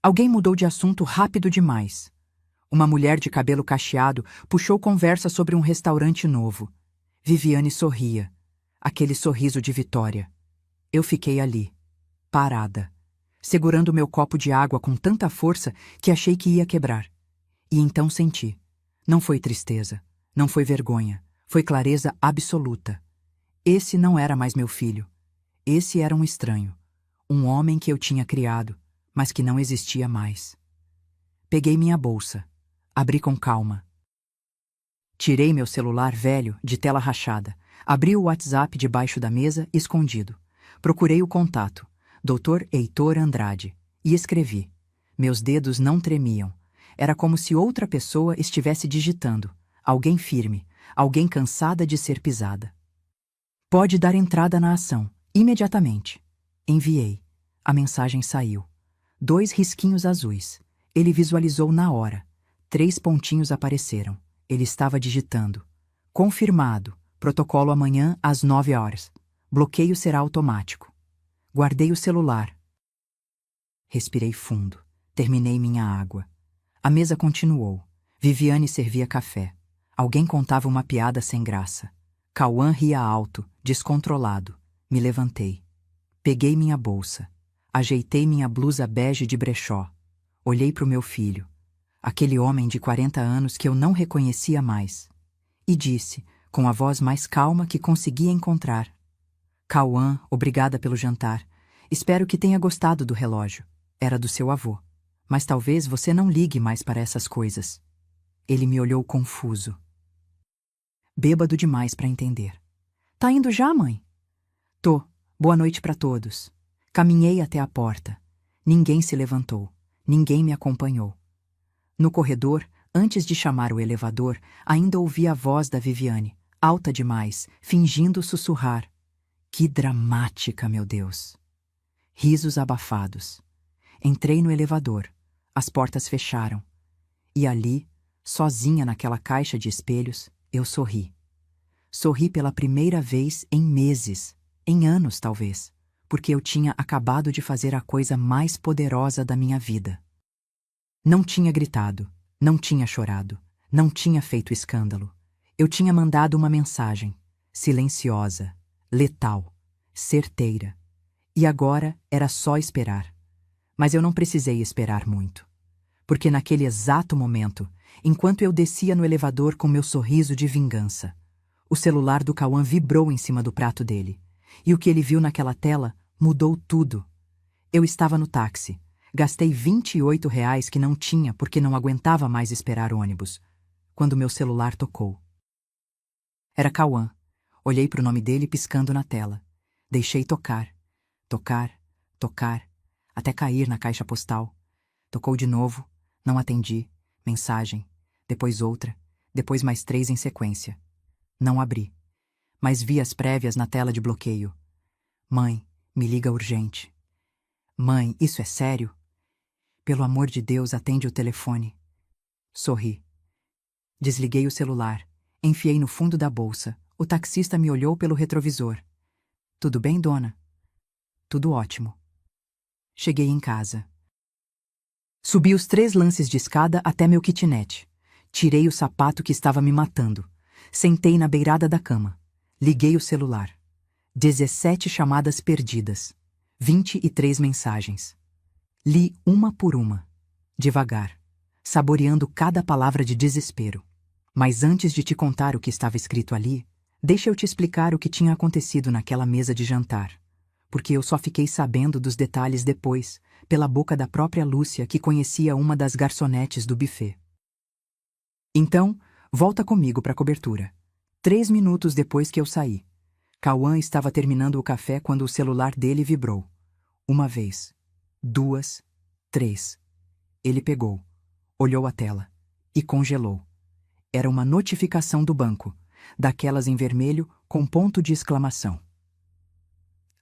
Alguém mudou de assunto rápido demais. Uma mulher de cabelo cacheado puxou conversa sobre um restaurante novo. Viviane sorria. Aquele sorriso de vitória. Eu fiquei ali, parada, segurando meu copo de água com tanta força que achei que ia quebrar. E então senti. Não foi tristeza, não foi vergonha, foi clareza absoluta. Esse não era mais meu filho. Esse era um estranho. Um homem que eu tinha criado, mas que não existia mais. Peguei minha bolsa. Abri com calma. Tirei meu celular velho, de tela rachada. Abri o WhatsApp debaixo da mesa, escondido. Procurei o contato, Dr. Heitor Andrade, e escrevi. Meus dedos não tremiam. Era como se outra pessoa estivesse digitando. Alguém firme, alguém cansada de ser pisada. Pode dar entrada na ação, imediatamente. Enviei. A mensagem saiu. 2 risquinhos azuis. Ele visualizou na hora. 3 pontinhos apareceram. Ele estava digitando. Confirmado. Protocolo amanhã às 9 horas. Bloqueio será automático. Guardei o celular. Respirei fundo. Terminei minha água. A mesa continuou. Viviane servia café. Alguém contava uma piada sem graça. Cauã ria alto, descontrolado. Me levantei. Peguei minha bolsa. Ajeitei minha blusa bege de brechó. Olhei para o meu filho, aquele homem de 40 anos que eu não reconhecia mais, e disse, com a voz mais calma que conseguia encontrar: Cauã, obrigada pelo jantar. Espero que tenha gostado do relógio. Era do seu avô. Mas talvez você não ligue mais para essas coisas. Ele me olhou confuso. Bêbado demais para entender. Tá indo já, mãe? Tô. Boa noite para todos. Caminhei até a porta. Ninguém se levantou. Ninguém me acompanhou. No corredor, antes de chamar o elevador, ainda ouvi a voz da Viviane, alta demais, fingindo sussurrar. Que dramática, meu Deus! Risos abafados. Entrei no elevador. As portas fecharam. E ali, sozinha naquela caixa de espelhos, eu sorri. Sorri pela primeira vez em meses, em anos talvez, porque eu tinha acabado de fazer a coisa mais poderosa da minha vida. Não tinha gritado, não tinha chorado, não tinha feito escândalo. Eu tinha mandado uma mensagem, silenciosa, letal, certeira. E agora era só esperar. Mas eu não precisei esperar muito. Porque naquele exato momento, enquanto eu descia no elevador com meu sorriso de vingança, o celular do Cauã vibrou em cima do prato dele. E o que ele viu naquela tela mudou tudo. Eu estava no táxi. Gastei R$ 28 que não tinha porque não aguentava mais esperar ônibus, quando meu celular tocou. Era Cauã. Olhei para o nome dele piscando na tela. Deixei tocar, tocar, até cair na caixa postal. Tocou de novo, não atendi, mensagem, depois outra, depois mais 3 em sequência. Não abri, mas vi as prévias na tela de bloqueio. Mãe, me liga urgente. Mãe, isso é sério? Pelo amor de Deus, atende o telefone. Sorri. Desliguei o celular, enfiei no fundo da bolsa. O taxista me olhou pelo retrovisor. Tudo bem, dona? Tudo ótimo. Cheguei em casa. Subi os 3 lances de escada até meu kitnet. Tirei o sapato que estava me matando. Sentei na beirada da cama. Liguei o celular. 17 chamadas perdidas. 23 mensagens. Li uma por uma. Devagar. Saboreando cada palavra de desespero. Mas antes de te contar o que estava escrito ali, deixa eu te explicar o que tinha acontecido naquela mesa de jantar. Porque eu só fiquei sabendo dos detalhes depois, pela boca da própria Lúcia, que conhecia uma das garçonetes do buffet. Então, volta comigo para a cobertura. 3 minutos depois que eu saí. Cauã estava terminando o café quando o celular dele vibrou. 1 vez, 2, 3. Ele pegou, olhou a tela e congelou. Era uma notificação do banco, daquelas em vermelho com ponto de exclamação.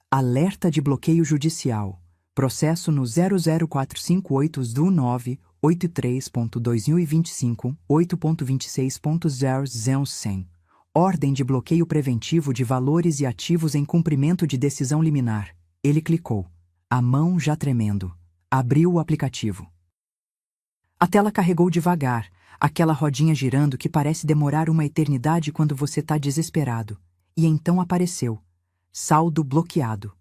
Alerta de bloqueio judicial. Processo no 00458-983.2025, 8.26.00100. Ordem de bloqueio preventivo de valores e ativos em cumprimento de decisão liminar. Ele clicou, a mão já tremendo. Abriu o aplicativo. A tela carregou devagar, aquela rodinha girando que parece demorar uma eternidade quando você está desesperado. E então apareceu. Saldo bloqueado.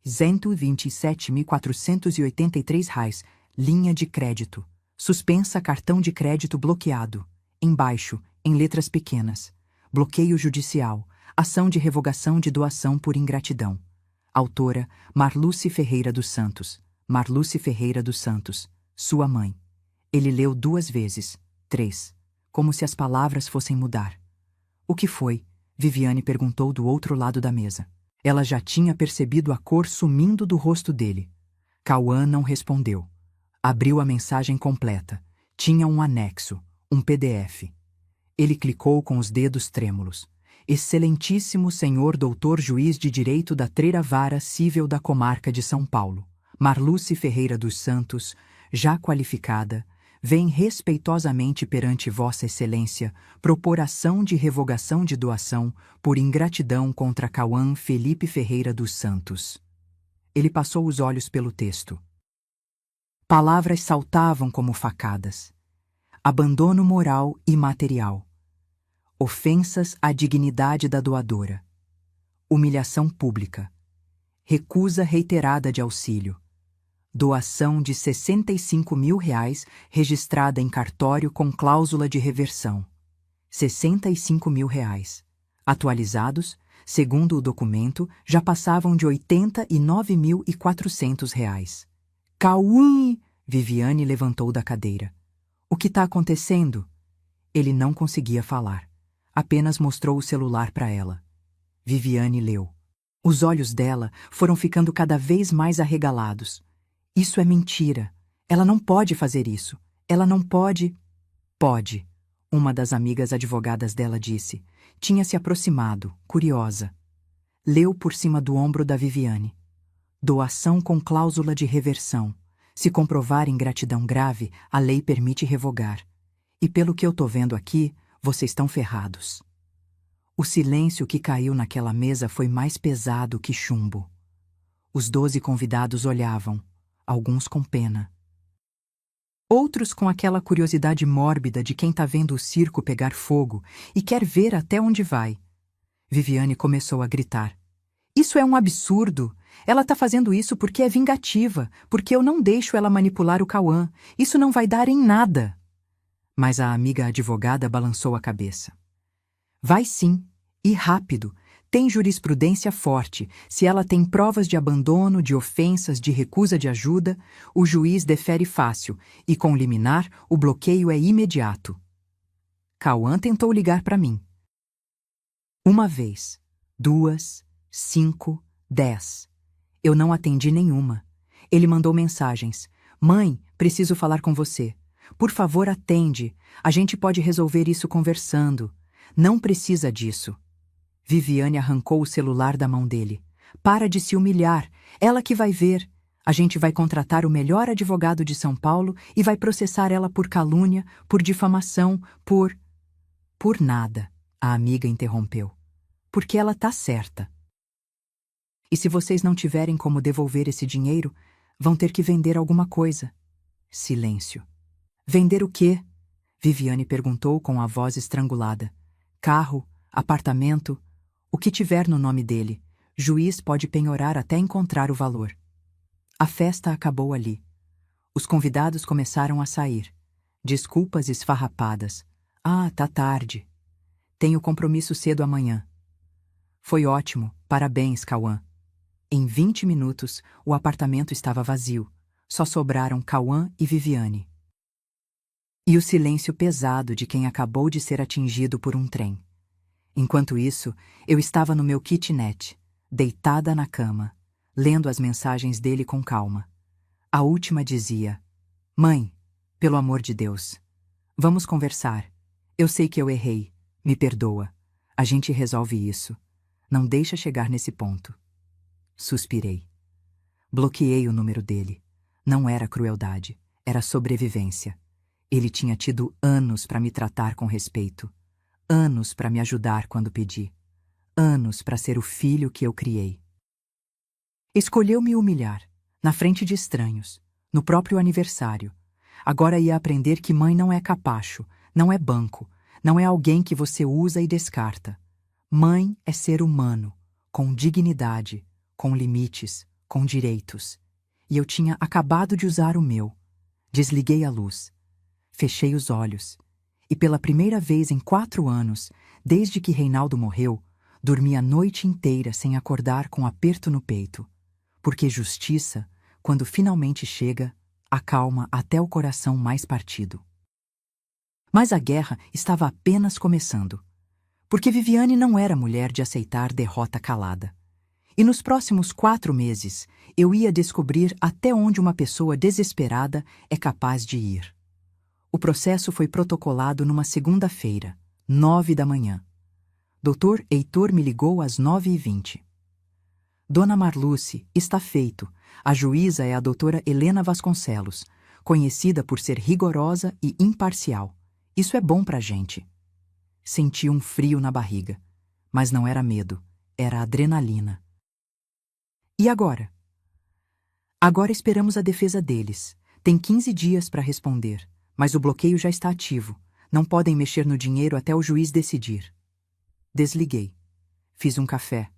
R$ 127.483, linha de crédito. Suspensa cartão de crédito bloqueado. Embaixo, em letras pequenas. Bloqueio judicial. Ação de revogação de doação por ingratidão. Autora, Marluce Ferreira dos Santos. Marluce Ferreira dos Santos. Sua mãe. Ele leu 2 vezes, 3, como se as palavras fossem mudar. O que foi? Viviane perguntou do outro lado da mesa. Ela já tinha percebido a cor sumindo do rosto dele. Cauã não respondeu. Abriu a mensagem completa. Tinha um anexo, um PDF. Ele clicou com os dedos trêmulos. Excelentíssimo senhor doutor juiz de direito da 3ª Vara Cível da Comarca de São Paulo, Marluce Ferreira dos Santos, já qualificada, vem respeitosamente perante Vossa Excelência propor ação de revogação de doação por ingratidão contra Cauã Felipe Ferreira dos Santos. Ele passou os olhos pelo texto. Palavras saltavam como facadas. Abandono moral e material. Ofensas à dignidade da doadora. Humilhação pública. Recusa reiterada de auxílio. Doação de R$ 65.000 registrada em cartório com cláusula de reversão. R$ 65.000. Atualizados, segundo o documento, já passavam de R$ 89.400. Cauã! Viviane levantou da cadeira. O que está acontecendo? Ele não conseguia falar. Apenas mostrou o celular para ela. Viviane leu. Os olhos dela foram ficando cada vez mais arregalados. Isso é mentira. Ela não pode fazer isso. Ela não pode... Pode, uma das amigas advogadas dela disse. Tinha se aproximado, curiosa. Leu por cima do ombro da Viviane. Doação com cláusula de reversão. Se comprovar ingratidão grave, a lei permite revogar. E pelo que eu tô vendo aqui, vocês estão ferrados. O silêncio que caiu naquela mesa foi mais pesado que chumbo. Os 12 convidados olhavam, alguns com pena. Outros com aquela curiosidade mórbida de quem tá vendo o circo pegar fogo e quer ver até onde vai. Viviane começou a gritar. Isso é um absurdo! Ela tá fazendo isso porque é vingativa, porque eu não deixo ela manipular o Cauã. Isso não vai dar em nada. Mas a amiga advogada balançou a cabeça. Vai sim, e rápido. Tem jurisprudência forte. Se ela tem provas de abandono, de ofensas, de recusa de ajuda, o juiz defere fácil, e com liminar, o bloqueio é imediato. Cauã tentou ligar para mim. 1 vez, 2, 5, 10. Eu não atendi nenhuma. Ele mandou mensagens. Mãe, preciso falar com você. Por favor, atende. A gente pode resolver isso conversando. Não precisa disso. Viviane arrancou o celular da mão dele. Para de se humilhar. Ela que vai ver. A gente vai contratar o melhor advogado de São Paulo e vai processar ela por calúnia, por difamação, por... Por nada, a amiga interrompeu. Porque ela tá certa. E se vocês não tiverem como devolver esse dinheiro, vão ter que vender alguma coisa. Silêncio. Vender o quê? Viviane perguntou com a voz estrangulada. Carro, apartamento, o que tiver no nome dele. Juiz pode penhorar até encontrar o valor. A festa acabou ali. Os convidados começaram a sair. Desculpas esfarrapadas. Ah, tá tarde. Tenho compromisso cedo amanhã. Foi ótimo, parabéns, Cauã. Em 20 minutos, o apartamento estava vazio. Só sobraram Cauã e Viviane. E o silêncio pesado de quem acabou de ser atingido por um trem. Enquanto isso, eu estava no meu kitnet, deitada na cama, lendo as mensagens dele com calma. A última dizia: Mãe, pelo amor de Deus, vamos conversar. Eu sei que eu errei. Me perdoa. A gente resolve isso. Não deixa chegar nesse ponto. Suspirei. Bloqueei o número dele. Não era crueldade, era sobrevivência. Ele tinha tido anos para me tratar com respeito, anos para me ajudar quando pedi, anos para ser o filho que eu criei. Escolheu me humilhar, na frente de estranhos, no próprio aniversário. Agora ia aprender que mãe não é capacho, não é banco, não é alguém que você usa e descarta. Mãe é ser humano, com dignidade, com limites, com direitos. E eu tinha acabado de usar o meu. Desliguei a luz. Fechei os olhos. E pela primeira vez em 4 anos, desde que Reinaldo morreu, dormi a noite inteira sem acordar com aperto no peito. Porque justiça, quando finalmente chega, acalma até o coração mais partido. Mas a guerra estava apenas começando. Porque Viviane não era mulher de aceitar derrota calada. E nos próximos 4 meses, eu ia descobrir até onde uma pessoa desesperada é capaz de ir. O processo foi protocolado numa segunda-feira, 9 da manhã. Dr. Heitor me ligou às 9h20. Dona Marluce, está feito. A juíza é a doutora Helena Vasconcelos, conhecida por ser rigorosa e imparcial. Isso é bom pra gente. Senti um frio na barriga. Mas não era medo, era adrenalina. E agora? Agora esperamos a defesa deles. Tem 15 dias para responder, mas o bloqueio já está ativo. Não podem mexer no dinheiro até o juiz decidir. Desliguei. Fiz um café.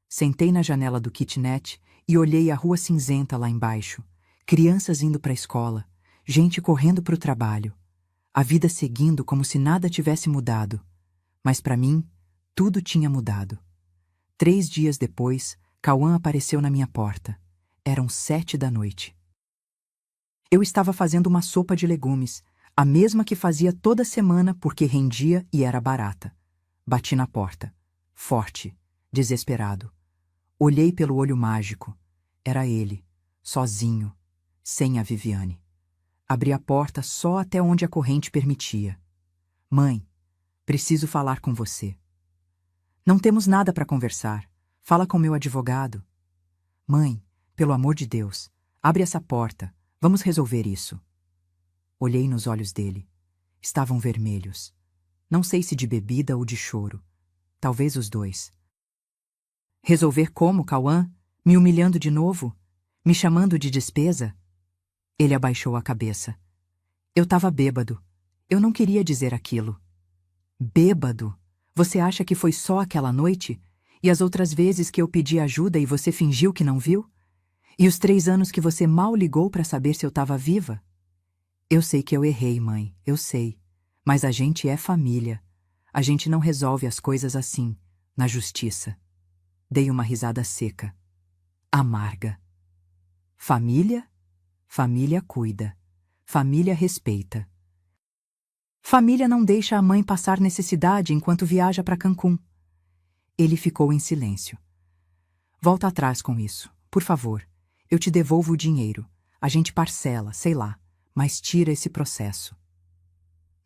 Sentei na janela do kitnet e olhei a rua cinzenta lá embaixo. Crianças indo para a escola, gente correndo para o trabalho. A vida seguindo como se nada tivesse mudado. Mas para mim, tudo tinha mudado. 3 dias depois, Cauã apareceu na minha porta. Eram 7 da noite. Eu estava fazendo uma sopa de legumes, a mesma que fazia toda semana porque rendia e era barata. Bati na porta. Forte, desesperado. Olhei pelo olho mágico. Era ele, sozinho, sem a Viviane. Abri a porta só até onde a corrente permitia. Mãe, preciso falar com você. Não temos nada para conversar. Fala com meu advogado. Mãe, pelo amor de Deus, abre essa porta. Vamos resolver isso. Olhei nos olhos dele. Estavam vermelhos. Não sei se de bebida ou de choro. Talvez os dois. Resolver como, Cauã? Me humilhando de novo? Me chamando de despesa? Ele abaixou a cabeça. Eu estava bêbado. Eu não queria dizer aquilo. Bêbado? Você acha que foi só aquela noite? E as outras vezes que eu pedi ajuda e você fingiu que não viu? E os 3 anos que você mal ligou para saber se eu estava viva? Eu sei que eu errei, mãe, eu sei. Mas a gente é família. A gente não resolve as coisas assim, na justiça. Dei uma risada seca. Amarga. Família? Família cuida. Família respeita. Família não deixa a mãe passar necessidade enquanto viaja para Cancún. Ele ficou em silêncio. Volta atrás com isso, por favor. Eu te devolvo o dinheiro. A gente parcela, sei lá, mas tira esse processo.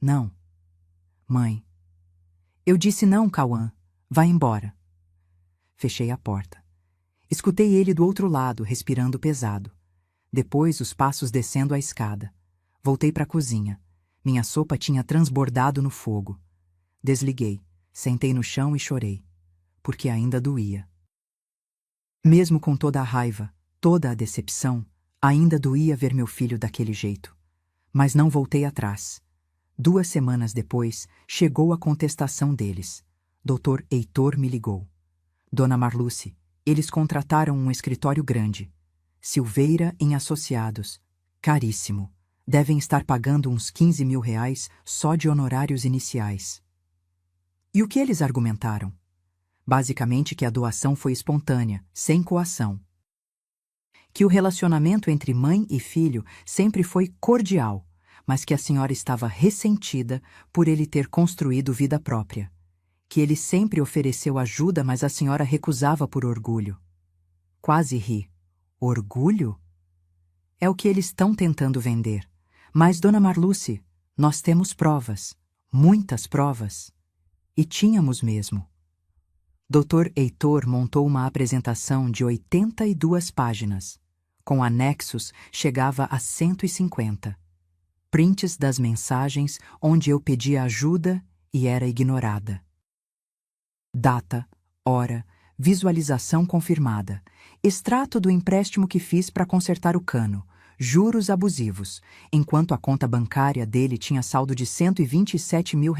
Não. Mãe. Eu disse não, Cauã. Vai embora. Fechei a porta. Escutei ele do outro lado, respirando pesado. Depois, os passos descendo a escada. Voltei para a cozinha. Minha sopa tinha transbordado no fogo. Desliguei, sentei no chão e chorei, porque ainda doía. Mesmo com toda a raiva, toda a decepção, ainda doía ver meu filho daquele jeito. Mas não voltei atrás. 2 semanas depois, chegou a contestação deles. Dr. Heitor me ligou. Dona Marluce, eles contrataram um escritório grande. Silveira em Associados. Caríssimo. Devem estar pagando uns 15 mil reais só de honorários iniciais. E o que eles argumentaram? Basicamente que a doação foi espontânea, sem coação. Que o relacionamento entre mãe e filho sempre foi cordial, mas que a senhora estava ressentida por ele ter construído vida própria. Que ele sempre ofereceu ajuda, mas a senhora recusava por orgulho. Quase ri. Orgulho? É o que eles estão tentando vender. Mas, Dona Marluce, nós temos provas. Muitas provas. E tínhamos mesmo. Dr. Heitor montou uma apresentação de 82 páginas. Com anexos, chegava a 150. Prints das mensagens onde eu pedia ajuda e era ignorada. Data, hora, visualização confirmada. Extrato do empréstimo que fiz para consertar o cano. Juros abusivos, enquanto a conta bancária dele tinha saldo de R$ 127 mil.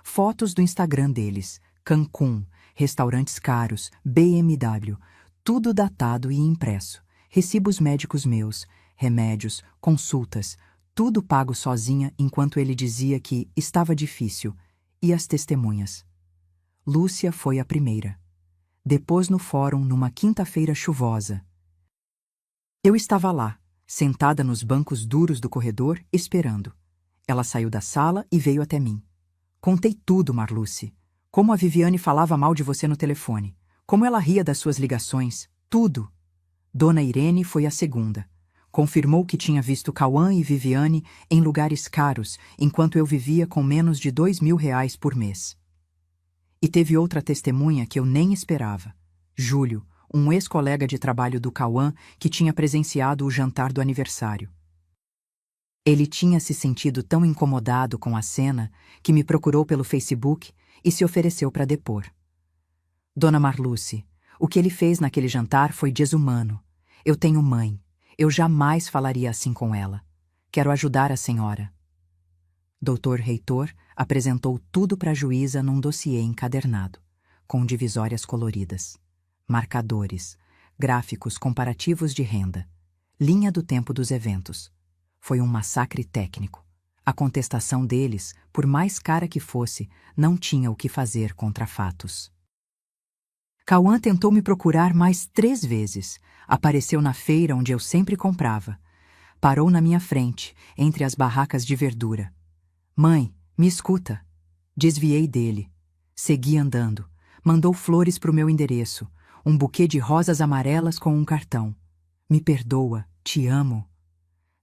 Fotos do Instagram deles. Cancún, restaurantes caros, BMW, tudo datado e impresso. Recibos médicos meus, remédios, consultas, tudo pago sozinha enquanto ele dizia que estava difícil. E as testemunhas. Lúcia foi a primeira. Depôs no fórum numa quinta-feira chuvosa. Eu estava lá, sentada nos bancos duros do corredor, esperando. Ela saiu da sala e veio até mim. Contei tudo, Marluce. Como a Viviane falava mal de você no telefone. Como ela ria das suas ligações. Tudo. Dona Irene foi a segunda. Confirmou que tinha visto Cauã e Viviane em lugares caros, enquanto eu vivia com menos de R$ 2.000 por mês. E teve outra testemunha que eu nem esperava. Júlio, um ex-colega de trabalho do Cauã que tinha presenciado o jantar do aniversário. Ele tinha se sentido tão incomodado com a cena que me procurou pelo Facebook e se ofereceu para depor. Dona Marluce, o que ele fez naquele jantar foi desumano. Eu tenho mãe. Eu jamais falaria assim com ela. Quero ajudar a senhora. Doutor Reitor apresentou tudo para a juíza num dossiê encadernado, com divisórias coloridas, marcadores, gráficos comparativos de renda, linha do tempo dos eventos. Foi um massacre técnico. A contestação deles, por mais cara que fosse, não tinha o que fazer contra fatos. Cauã tentou me procurar mais 3 vezes. Apareceu na feira onde eu sempre comprava. Parou na minha frente, entre as barracas de verdura. Mãe, me escuta. Desviei dele. Segui andando. Mandou flores para o meu endereço. Um buquê de rosas amarelas com um cartão. Me perdoa, te amo.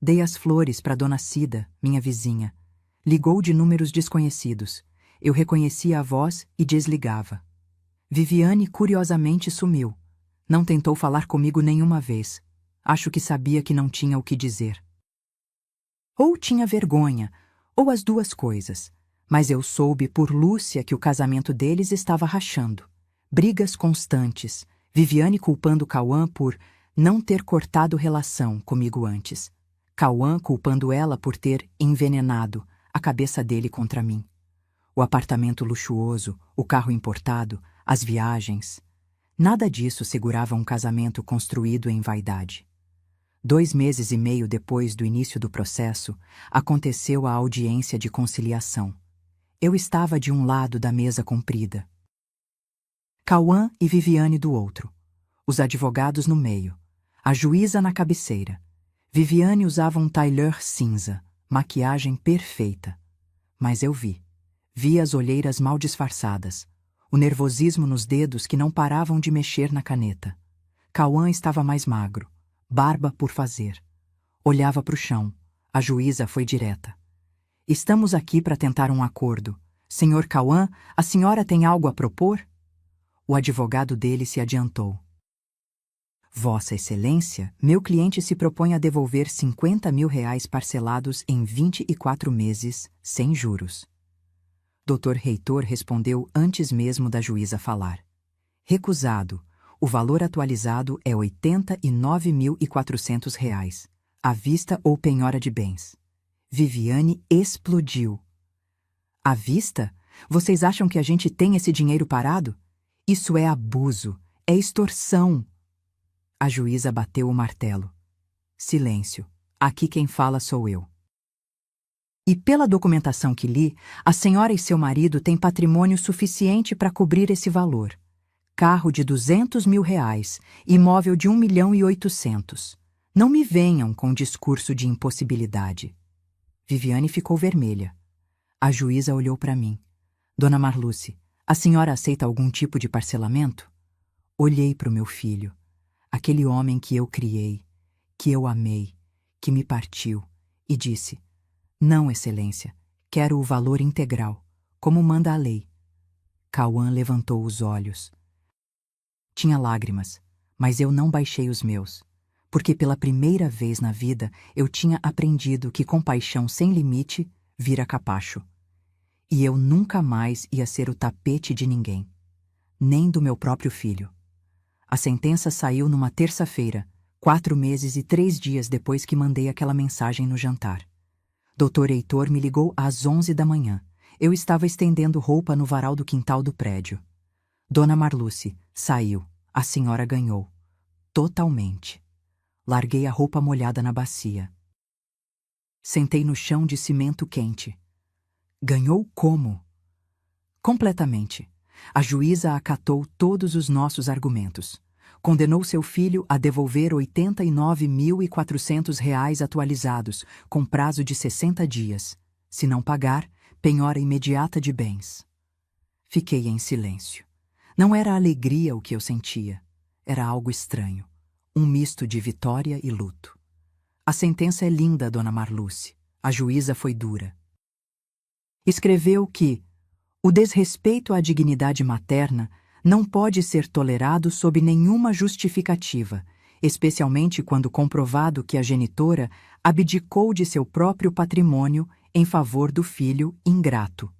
Dei as flores para Dona Cida, minha vizinha. Ligou de números desconhecidos. Eu reconhecia a voz e desligava. Viviane curiosamente sumiu. Não tentou falar comigo nenhuma vez. Acho que sabia que não tinha o que dizer. Ou tinha vergonha, ou as duas coisas. Mas eu soube por Lúcia que o casamento deles estava rachando. Brigas constantes. Viviane culpando Cauã por não ter cortado relação comigo antes. Cauã culpando ela por ter envenenado a cabeça dele contra mim. O apartamento luxuoso, o carro importado, as viagens. Nada disso segurava um casamento construído em vaidade. 2 meses e meio depois do início do processo, aconteceu a audiência de conciliação. Eu estava de um lado da mesa comprida. Cauã e Viviane do outro. Os advogados no meio. A juíza na cabeceira. Viviane usava um tailleur cinza, maquiagem perfeita. Mas eu vi. Vi as olheiras mal disfarçadas. O nervosismo nos dedos que não paravam de mexer na caneta. Cauã estava mais magro. Barba por fazer. Olhava para o chão. A juíza foi direta. Estamos aqui para tentar um acordo. Senhor Cauã, a senhora tem algo a propor? O advogado dele se adiantou. Vossa Excelência, meu cliente se propõe a devolver R$ 50 mil parcelados em 24 meses, sem juros. Dr. Reitor respondeu antes mesmo da juíza falar. Recusado. O valor atualizado é R$ 89.400, à vista ou penhora de bens. Viviane explodiu. À vista? Vocês acham que a gente tem esse dinheiro parado? Isso é abuso, é extorsão. A juíza bateu o martelo. Silêncio. Aqui quem fala sou eu. E pela documentação que li, a senhora e seu marido têm patrimônio suficiente para cobrir esse valor. Carro de R$ 200 mil, imóvel de 1.800.000. Não me venham com discurso de impossibilidade. Viviane ficou vermelha. A juíza olhou para mim. Dona Marluce, a senhora aceita algum tipo de parcelamento? Olhei para o meu filho. Aquele homem que eu criei, que eu amei, que me partiu, e disse: não, Excelência, quero o valor integral, como manda a lei. Cauã levantou os olhos. Tinha lágrimas, mas eu não baixei os meus, porque pela primeira vez na vida eu tinha aprendido que compaixão sem limite vira capacho. E eu nunca mais ia ser o tapete de ninguém, nem do meu próprio filho. A sentença saiu numa terça-feira, 4 meses e 3 dias depois que mandei aquela mensagem no jantar. Dr. Heitor me ligou às 11 da manhã. Eu estava estendendo roupa no varal do quintal do prédio. Dona Marluce, saiu. A senhora ganhou. Totalmente. Larguei a roupa molhada na bacia. Sentei no chão de cimento quente. Ganhou como? Completamente. A juíza acatou todos os nossos argumentos. Condenou seu filho a devolver R$ 89.400 atualizados, com prazo de 60 dias. Se não pagar, penhora imediata de bens. Fiquei em silêncio. Não era alegria o que eu sentia. Era algo estranho. Um misto de vitória e luto. A sentença é linda, Dona Marluce. A juíza foi dura. Escreveu que o desrespeito à dignidade materna não pode ser tolerado sob nenhuma justificativa, especialmente quando comprovado que a genitora abdicou de seu próprio patrimônio em favor do filho ingrato.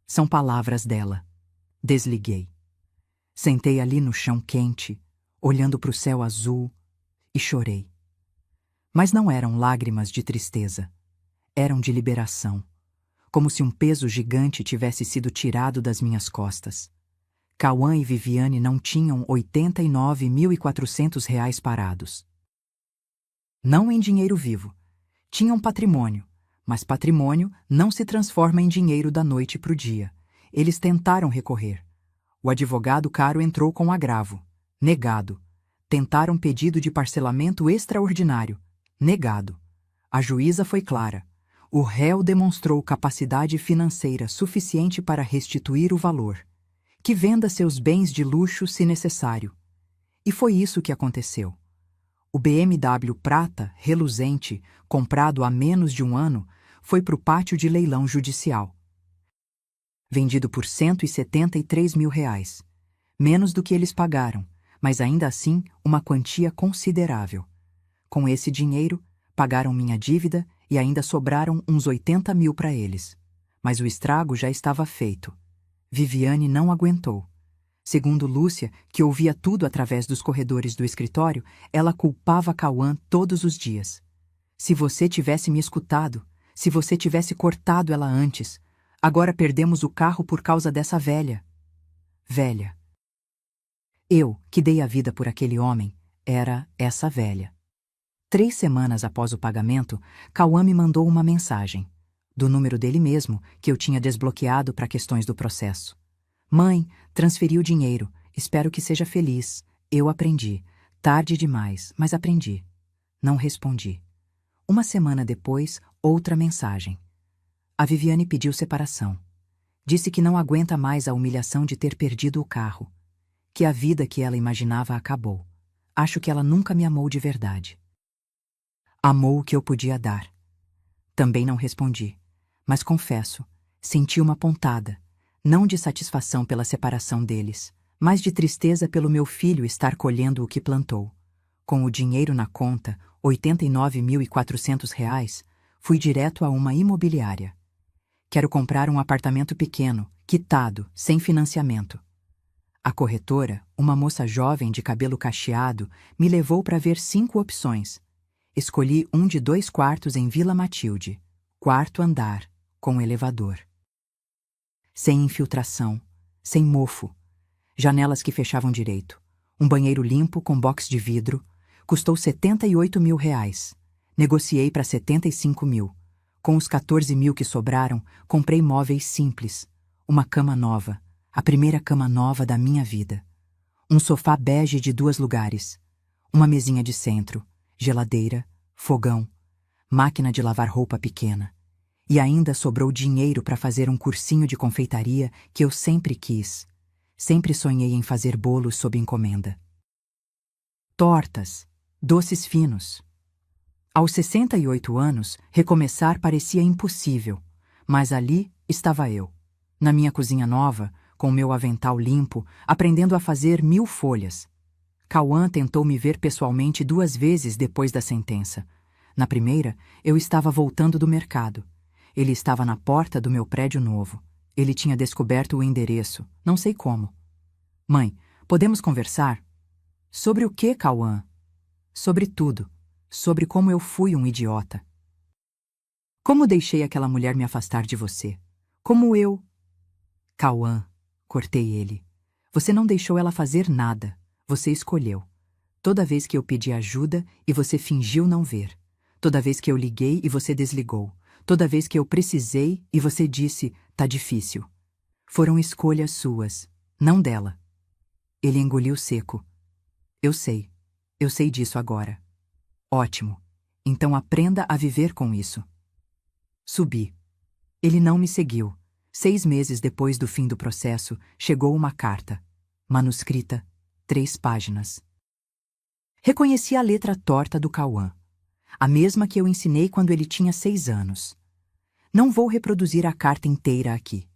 São palavras dela. Desliguei. Sentei ali no chão quente, olhando para o céu azul, e chorei. Mas não eram lágrimas de tristeza. Eram de liberação. Como se um peso gigante tivesse sido tirado das minhas costas. Cauã e Viviane não tinham R$ 89.400 parados. Não em dinheiro vivo. Tinham patrimônio, mas patrimônio não se transforma em dinheiro da noite para o dia. Eles tentaram recorrer. O advogado caro entrou com agravo. Negado. Tentaram pedido de parcelamento extraordinário. Negado. A juíza foi clara. O réu demonstrou capacidade financeira suficiente para restituir o valor. Que venda seus bens de luxo se necessário. E foi isso que aconteceu. O BMW prata, reluzente, comprado há menos de um ano, foi para o pátio de leilão judicial. Vendido por R$ 173.000. Menos do que eles pagaram, mas ainda assim uma quantia considerável. Com esse dinheiro, pagaram minha dívida e ainda sobraram uns 80.000 para eles. Mas o estrago já estava feito. Viviane não aguentou. Segundo Lúcia, que ouvia tudo através dos corredores do escritório, ela culpava Cauã todos os dias. Se você tivesse me escutado, se você tivesse cortado ela antes, agora perdemos o carro por causa dessa velha. Velha. Eu, que dei a vida por aquele homem, era essa velha. 3 semanas após o pagamento, Cauã me mandou uma mensagem, do número dele mesmo, que eu tinha desbloqueado para questões do processo. Mãe, transferi o dinheiro, espero que seja feliz. Eu aprendi. Tarde demais, mas aprendi. Não respondi. Uma semana depois, outra mensagem. A Viviane pediu separação. Disse que não aguenta mais a humilhação de ter perdido o carro. Que a vida que ela imaginava acabou. Acho que ela nunca me amou de verdade. Amou o que eu podia dar. Também não respondi, mas confesso, senti uma pontada, não de satisfação pela separação deles, mas de tristeza pelo meu filho estar colhendo o que plantou. Com o dinheiro na conta, R$ 89.400, fui direto a uma imobiliária. Quero comprar um apartamento pequeno, quitado, sem financiamento. A corretora, uma moça jovem de cabelo cacheado, me levou para ver 5 opções. Escolhi um de 2 quartos em Vila Matilde, 4º andar, com elevador. Sem infiltração, sem mofo, janelas que fechavam direito, um banheiro limpo com box de vidro, custou R$ 78.000. Negociei para R$ 75.000. Com os 14.000 que sobraram, comprei móveis simples, uma cama nova, a primeira cama nova da minha vida, um sofá bege de 2 lugares, uma mesinha de centro, geladeira, fogão, máquina de lavar roupa pequena. E ainda sobrou dinheiro para fazer um cursinho de confeitaria que eu sempre quis. Sempre sonhei em fazer bolos sob encomenda. Tortas, doces finos. Aos 68 anos, recomeçar parecia impossível, mas ali estava eu, na minha cozinha nova, com meu avental limpo, aprendendo a fazer 1000 folhas. Cauã tentou me ver pessoalmente 2 vezes depois da sentença. Na primeira, eu estava voltando do mercado. Ele estava na porta do meu prédio novo. Ele tinha descoberto o endereço, não sei como. Mãe, podemos conversar? Sobre o que, Cauã? Sobre tudo. Sobre como eu fui um idiota. Como deixei aquela mulher me afastar de você? Como eu... Cauã, cortei ele. Você não deixou ela fazer nada. Você escolheu. Toda vez que eu pedi ajuda e você fingiu não ver. Toda vez que eu liguei e você desligou. Toda vez que eu precisei e você disse, tá difícil. Foram escolhas suas, não dela. Ele engoliu seco. Eu sei disso agora. Ótimo. Então aprenda a viver com isso. Subi. Ele não me seguiu. 6 meses depois do fim do processo, chegou uma carta. Manuscrita, 3 páginas. Reconheci a letra torta do Cauã. A mesma que eu ensinei quando ele tinha 6 anos. Não vou reproduzir a carta inteira aqui,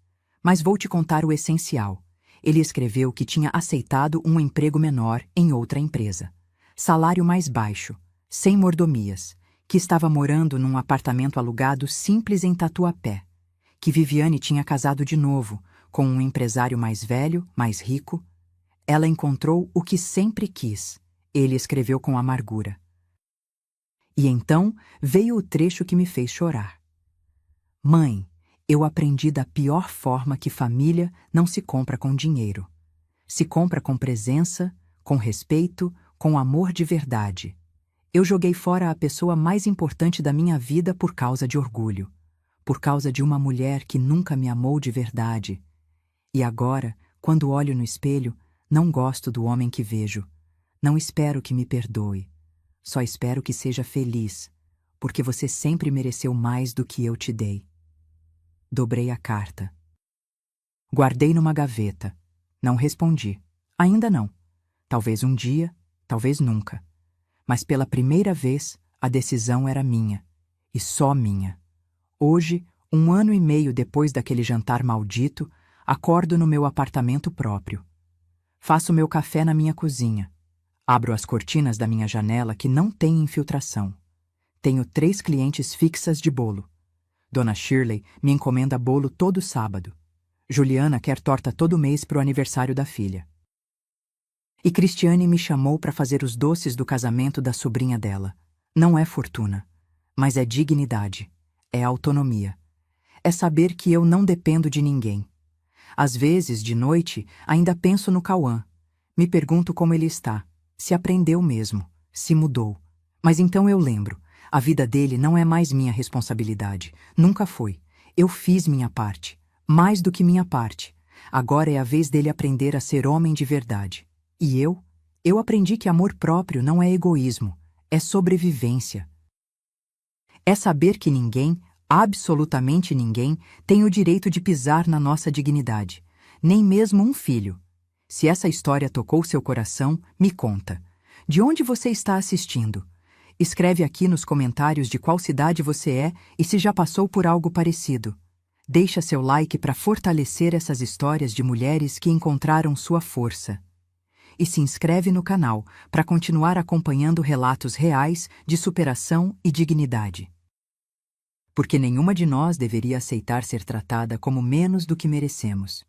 mas vou te contar o essencial. Ele escreveu que tinha aceitado um emprego menor em outra empresa. Salário mais baixo, sem mordomias, que estava morando num apartamento alugado simples em Tatuapé, que Viviane tinha casado de novo, com um empresário mais velho, mais rico. Ela encontrou o que sempre quis. Ele escreveu com amargura. E então veio o trecho que me fez chorar. Mãe, eu aprendi da pior forma que família não se compra com dinheiro. Se compra com presença, com respeito, com amor de verdade. Eu joguei fora a pessoa mais importante da minha vida por causa de orgulho. Por causa de uma mulher que nunca me amou de verdade. E agora, quando olho no espelho, não gosto do homem que vejo. Não espero que me perdoe. Só espero que seja feliz, porque você sempre mereceu mais do que eu te dei. Dobrei a carta. Guardei numa gaveta. Não respondi. Ainda não. Talvez um dia, talvez nunca. Mas pela primeira vez, a decisão era minha. E só minha. Hoje, 1 ano e meio depois daquele jantar maldito, acordo no meu apartamento próprio. Faço meu café na minha cozinha. Abro as cortinas da minha janela que não tem infiltração. Tenho 3 clientes fixas de bolo. Dona Shirley me encomenda bolo todo sábado. Juliana quer torta todo mês para o aniversário da filha. E Cristiane me chamou para fazer os doces do casamento da sobrinha dela. Não é fortuna, mas é dignidade, é autonomia. É saber que eu não dependo de ninguém. Às vezes, de noite, ainda penso no Cauã. Me pergunto como ele está, se aprendeu mesmo, se mudou. Mas então eu lembro. A vida dele não é mais minha responsabilidade. Nunca foi. Eu fiz minha parte. Mais do que minha parte. Agora é a vez dele aprender a ser homem de verdade. E eu? Eu aprendi que amor próprio não é egoísmo. É sobrevivência. É saber que ninguém, absolutamente ninguém, tem o direito de pisar na nossa dignidade. Nem mesmo um filho. Se essa história tocou seu coração, me conta. De onde você está assistindo? Escreve aqui nos comentários de qual cidade você é e se já passou por algo parecido. Deixa seu like para fortalecer essas histórias de mulheres que encontraram sua força. E se inscreve no canal para continuar acompanhando relatos reais de superação e dignidade. Porque nenhuma de nós deveria aceitar ser tratada como menos do que merecemos.